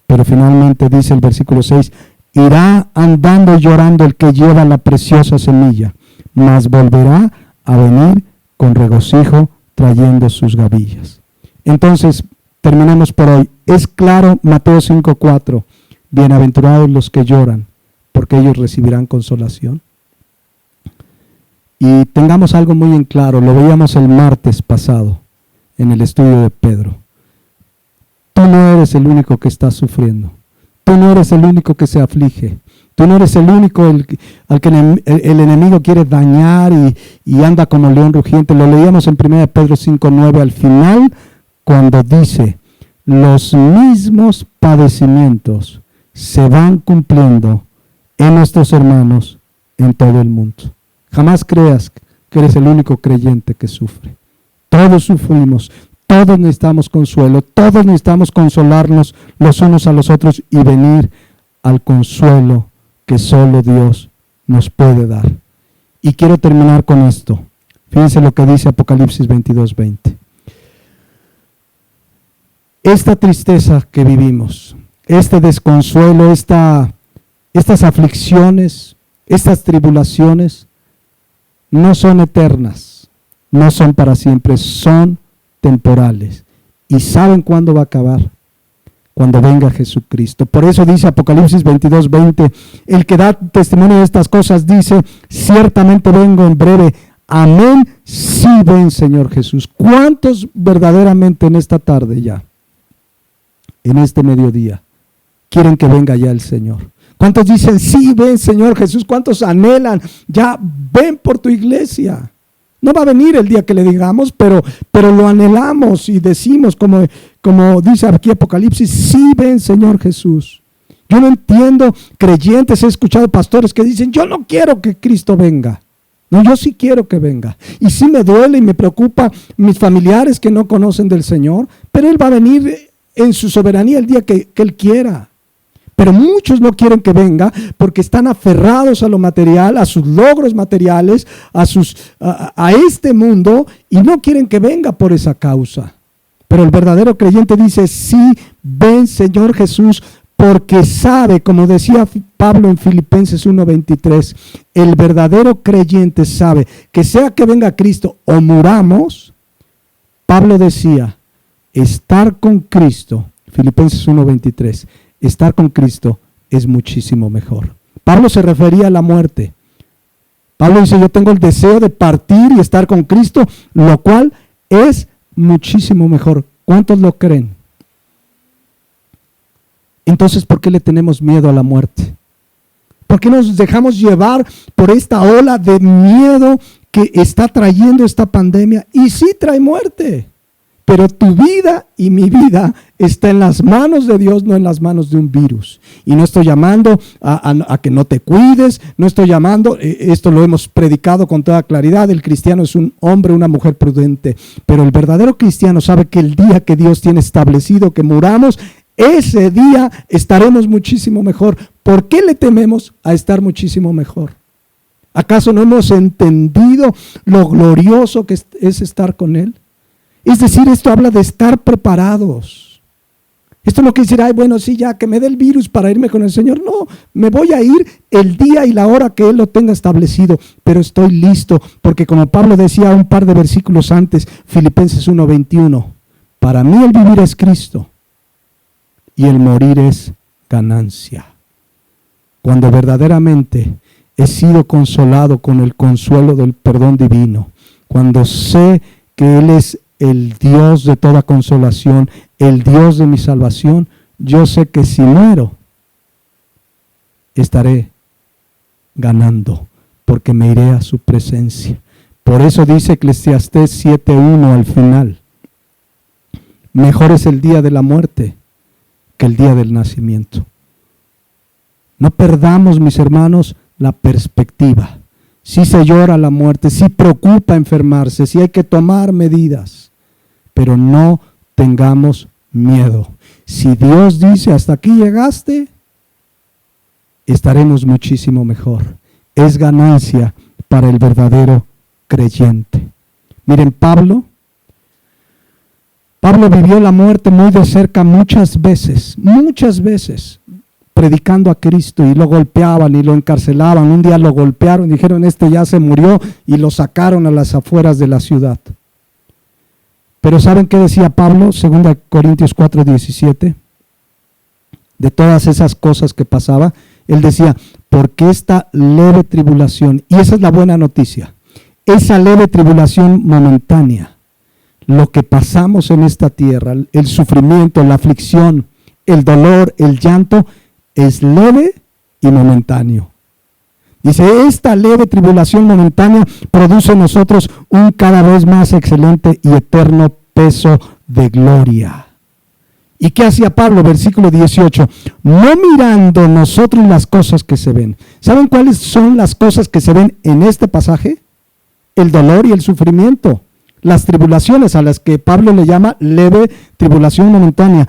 A: Pero finalmente dice el versículo 6, irá andando y llorando el que lleva la preciosa semilla, mas volverá a venir con regocijo trayendo sus gavillas. Entonces, terminemos por hoy. Es claro, Mateo 5:4, bienaventurados los que lloran, porque ellos recibirán consolación. Y tengamos algo muy en claro, lo veíamos el martes pasado en el estudio de Pedro. Tú no eres el único que está sufriendo, tú no eres el único que se aflige, tú no eres el único al que el enemigo quiere dañar y anda como león rugiente. Lo leíamos en 1 Pedro 5:9 al final, cuando dice, los mismos padecimientos se van cumpliendo en nuestros hermanos en todo el mundo. Jamás creas que eres el único creyente que sufre. Todos sufrimos, todos necesitamos consuelo, todos necesitamos consolarnos los unos a los otros y venir al consuelo que solo Dios nos puede dar. Y quiero terminar con esto. Fíjense lo que dice Apocalipsis 22:20. Esta tristeza que vivimos, este desconsuelo, estas aflicciones, estas tribulaciones, no son eternas, no son para siempre, son temporales. ¿Y saben cuándo va a acabar? Cuando venga Jesucristo. Por eso dice Apocalipsis 22:20, el que da testimonio de estas cosas dice, ciertamente vengo en breve. Amén, sí ven, Señor Jesús. ¿Cuántos verdaderamente en esta tarde ya, en este mediodía, quieren que venga ya el Señor? ¿Cuántos dicen, sí ven, Señor Jesús? ¿Cuántos anhelan, ya ven por tu iglesia? No va a venir el día que le digamos, pero lo anhelamos y decimos, como dice aquí Apocalipsis, sí ven, Señor Jesús. Yo no entiendo creyentes, he escuchado pastores que dicen, yo no quiero que Cristo venga. No, yo sí quiero que venga. Y sí me duele y me preocupa mis familiares que no conocen del Señor, pero Él va a venir en su soberanía el día que Él quiera. Pero muchos no quieren que venga porque están aferrados a lo material, a sus logros materiales, a este mundo, y no quieren que venga por esa causa. Pero el verdadero creyente dice, sí, ven, Señor Jesús, porque sabe, como decía Pablo en Filipenses 1:23, el verdadero creyente sabe que sea que venga Cristo o muramos, Pablo decía, estar con Cristo, Filipenses 1:23, estar con Cristo es muchísimo mejor. Pablo se refería a la muerte. Pablo dice, yo tengo el deseo de partir y estar con Cristo, lo cual es muchísimo mejor. ¿Cuántos lo creen? Entonces, ¿por qué le tenemos miedo a la muerte? ¿Por qué nos dejamos llevar por esta ola de miedo que está trayendo esta pandemia? Y sí trae muerte. Pero tu vida y mi vida está en las manos de Dios, no en las manos de un virus. Y no estoy llamando a que no te cuides, no estoy llamando, esto lo hemos predicado con toda claridad, el cristiano es un hombre, una mujer prudente. Pero el verdadero cristiano sabe que el día que Dios tiene establecido que muramos, ese día estaremos muchísimo mejor. ¿Por qué le tememos a estar muchísimo mejor? ¿Acaso no hemos entendido lo glorioso que es estar con Él? Es decir, esto habla de estar preparados. Esto no quiere decir, ay, bueno, sí, ya que me dé el virus para irme con el Señor. No, me voy a ir el día y la hora que Él lo tenga establecido, pero estoy listo, porque como Pablo decía un par de versículos antes, Filipenses 1:21, para mí el vivir es Cristo y el morir es ganancia. Cuando verdaderamente he sido consolado con el consuelo del perdón divino, cuando sé que Él es el Dios de toda consolación, el Dios de mi salvación, yo sé que si muero, estaré ganando, porque me iré a su presencia. Por eso dice Eclesiastés 7:1 al final, mejor es el día de la muerte que el día del nacimiento. No perdamos, mis hermanos, la perspectiva. Sí se llora la muerte, sí preocupa enfermarse, sí hay que tomar medidas, pero no tengamos miedo. Si Dios dice hasta aquí llegaste, estaremos muchísimo mejor. Es ganancia para el verdadero creyente. Miren, Pablo vivió la muerte muy de cerca muchas veces, predicando a Cristo, y lo golpeaban y lo encarcelaban. Un día lo golpearon, dijeron, este ya se murió, y lo sacaron a las afueras de la ciudad. Pero ¿saben qué decía Pablo? 2 Corintios 4:17. De todas esas cosas que pasaba, él decía, porque esta leve tribulación, y esa es la buena noticia, esa leve tribulación momentánea, lo que pasamos en esta tierra, el sufrimiento, la aflicción, el dolor, el llanto, es leve y momentáneo. Dice, esta leve tribulación momentánea produce en nosotros un cada vez más excelente y eterno peso de gloria. ¿Y qué hacía Pablo? Versículo 18, no mirando nosotros las cosas que se ven. ¿Saben cuáles son las cosas que se ven en este pasaje? El dolor y el sufrimiento, las tribulaciones a las que Pablo le llama leve tribulación momentánea.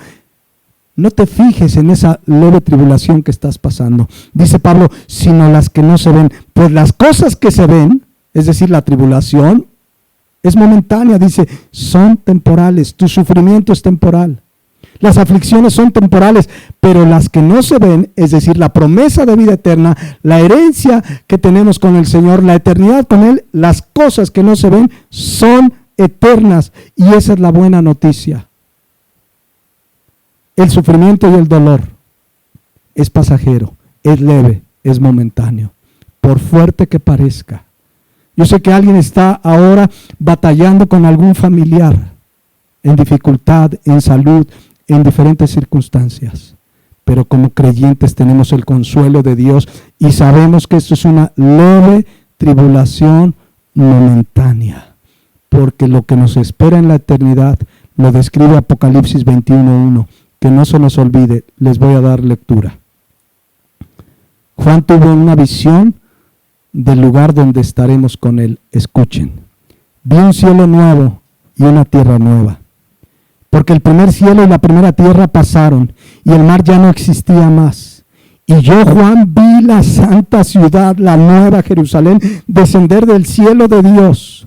A: No te fijes en esa leve tribulación que estás pasando, dice Pablo, sino las que no se ven. Pues las cosas que se ven, es decir, la tribulación, es momentánea, dice, son temporales, tu sufrimiento es temporal. Las aflicciones son temporales, pero las que no se ven, es decir, la promesa de vida eterna, la herencia que tenemos con el Señor, la eternidad con Él, las cosas que no se ven son eternas, y esa es la buena noticia. El sufrimiento y el dolor es pasajero, es leve, es momentáneo, por fuerte que parezca. Yo sé que alguien está ahora batallando con algún familiar, en dificultad, en salud, en diferentes circunstancias, pero como creyentes tenemos el consuelo de Dios y sabemos que esto es una leve tribulación momentánea, porque lo que nos espera en la eternidad lo describe Apocalipsis 21:1. Que no se nos olvide, les voy a dar lectura. Juan tuvo una visión del lugar donde estaremos con Él. Escuchen, vi un cielo nuevo y una tierra nueva, porque el primer cielo y la primera tierra pasaron y el mar ya no existía más. Y yo, Juan, vi la santa ciudad, la nueva Jerusalén, descender del cielo de Dios,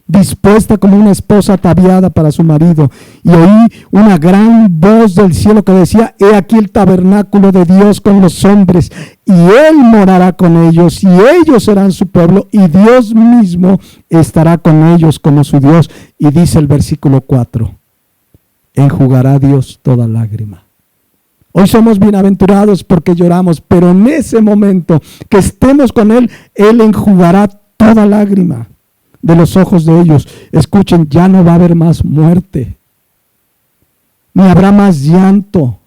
A: dispuesta como una esposa ataviada para su marido. Y oí una gran voz del cielo que decía, he aquí el tabernáculo de Dios con los hombres, y Él morará con ellos, y ellos serán su pueblo, y Dios mismo estará con ellos como su Dios. Y dice el versículo 4, enjugará Dios toda lágrima. Hoy somos bienaventurados porque lloramos, pero en ese momento que estemos con Él, Él enjugará toda lágrima de los ojos de ellos. Escuchen, ya no va a haber más muerte, ni habrá más llanto,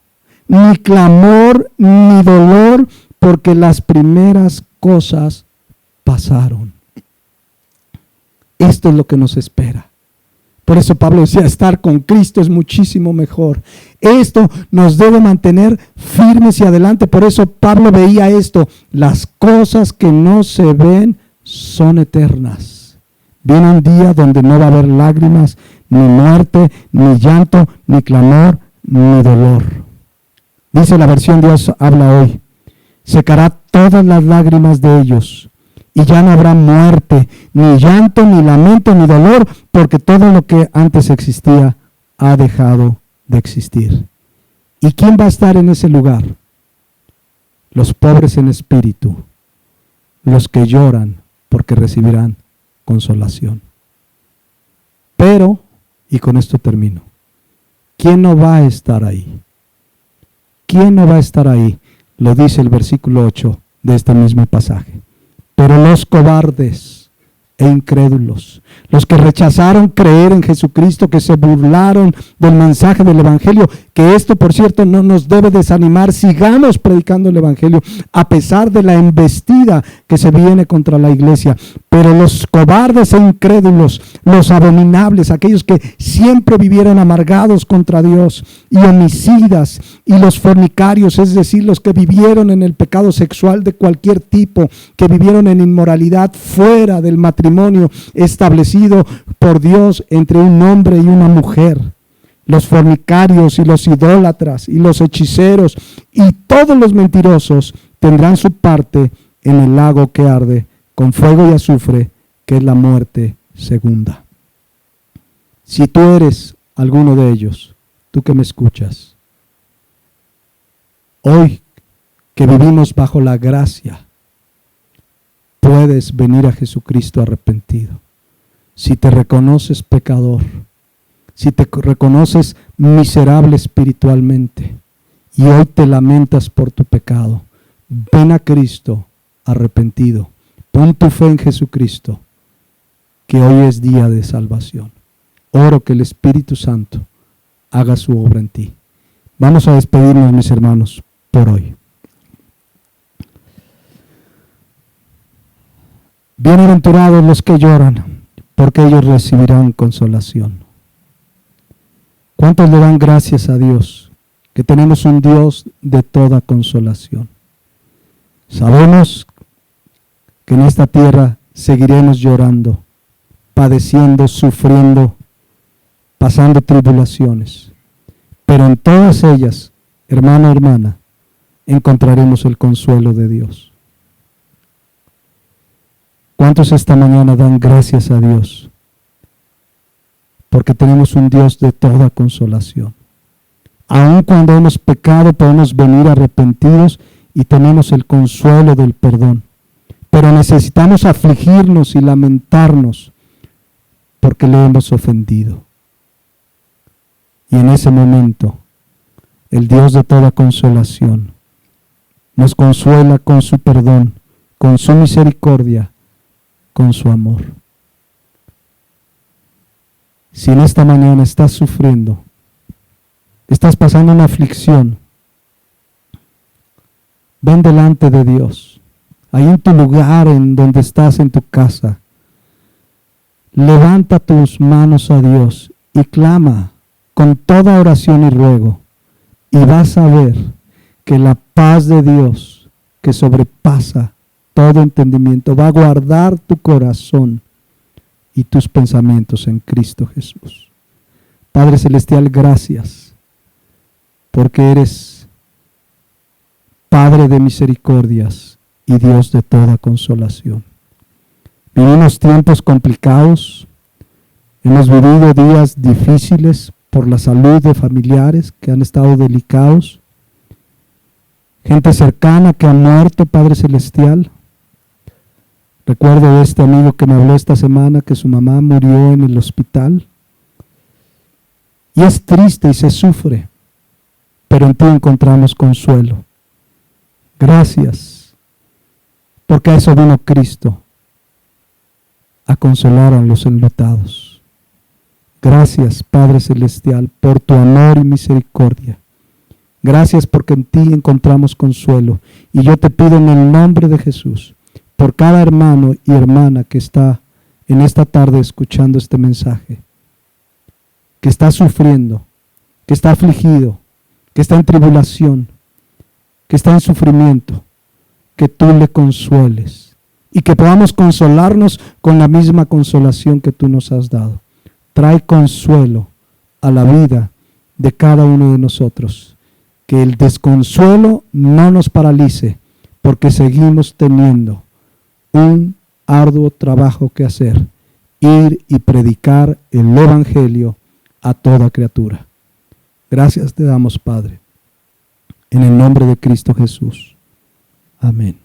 A: ni clamor, ni dolor, porque las primeras cosas pasaron. Esto es lo que nos espera. Por eso Pablo decía, estar con Cristo es muchísimo mejor. Esto nos debe mantener firmes y adelante. Por eso Pablo veía esto, las cosas que no se ven son eternas. Viene un día donde no va a haber lágrimas, ni muerte, ni llanto, ni clamor, ni dolor. Dice la versión Dios habla hoy, secará todas las lágrimas de ellos, y ya no habrá muerte, ni llanto, ni lamento, ni dolor, porque todo lo que antes existía ha dejado de existir. ¿Y quién va a estar en ese lugar? Los pobres en espíritu, los que lloran porque recibirán consolación. Pero, y con esto termino, ¿quién no va a estar ahí? ¿Quién no va a estar ahí? Lo dice el versículo 8 de este mismo pasaje. Pero los cobardes e incrédulos, los que rechazaron creer en Jesucristo, que se burlaron del mensaje del Evangelio, que esto, por cierto, no nos debe desanimar, sigamos predicando el Evangelio, a pesar de la embestida que se viene contra la iglesia. Pero los cobardes e incrédulos, los abominables, aquellos que siempre vivieron amargados contra Dios, y homicidas, y los fornicarios, es decir, los que vivieron en el pecado sexual de cualquier tipo, que vivieron en inmoralidad fuera del matrimonio establecido por Dios entre un hombre y una mujer, los fornicarios y los idólatras y los hechiceros y todos los mentirosos tendrán su parte en el lago que arde con fuego y azufre, que es la muerte segunda. Si tú eres alguno de ellos, tú que me escuchas, hoy que vivimos bajo la gracia, puedes venir a Jesucristo arrepentido. Si te reconoces pecador, si te reconoces miserable espiritualmente y hoy te lamentas por tu pecado, ven a Cristo arrepentido. Pon tu fe en Jesucristo, que hoy es día de salvación. Oro que el Espíritu Santo haga su obra en ti. Vamos a despedirnos, mis hermanos, por hoy. Bienaventurados los que lloran, porque ellos recibirán consolación. ¿Cuántos le dan gracias a Dios? Que tenemos un Dios de toda consolación. Sabemos que en esta tierra seguiremos llorando, padeciendo, sufriendo, pasando tribulaciones. Pero en todas ellas, hermano, hermana, encontraremos el consuelo de Dios. ¿Cuántos esta mañana dan gracias a Dios? Porque tenemos un Dios de toda consolación. Aun cuando hemos pecado, podemos venir arrepentidos y tenemos el consuelo del perdón. Pero necesitamos afligirnos y lamentarnos porque le hemos ofendido. Y en ese momento, el Dios de toda consolación nos consuela con su perdón, con su misericordia, con su amor. Si en esta mañana estás sufriendo, estás pasando una aflicción, ven delante de Dios, ahí en tu lugar, en donde estás, en tu casa. Levanta tus manos a Dios y clama con toda oración y ruego, y vas a ver que la paz de Dios, que sobrepasa todo entendimiento, va a guardar tu corazón y tus pensamientos en Cristo Jesús. Padre Celestial, gracias, porque eres Padre de misericordias y Dios de toda consolación. Vivimos tiempos complicados, hemos vivido días difíciles por la salud de familiares que han estado delicados, gente cercana que ha muerto, Padre Celestial. Recuerdo de este amigo que me habló esta semana que su mamá murió en el hospital. Y es triste y se sufre, pero en ti encontramos consuelo. Gracias, porque a eso vino Cristo, a consolar a los enlutados. Gracias, Padre Celestial, por tu amor y misericordia. Gracias porque en ti encontramos consuelo. Y yo te pido en el nombre de Jesús, por cada hermano y hermana que está en esta tarde escuchando este mensaje, que está sufriendo, que está afligido, que está en tribulación, que está en sufrimiento, que tú le consueles y que podamos consolarnos con la misma consolación que tú nos has dado. Trae consuelo a la vida de cada uno de nosotros. Que el desconsuelo no nos paralice, porque seguimos teniendo un arduo trabajo que hacer, ir y predicar el Evangelio a toda criatura. Gracias te damos, Padre, en el nombre de Cristo Jesús. Amén.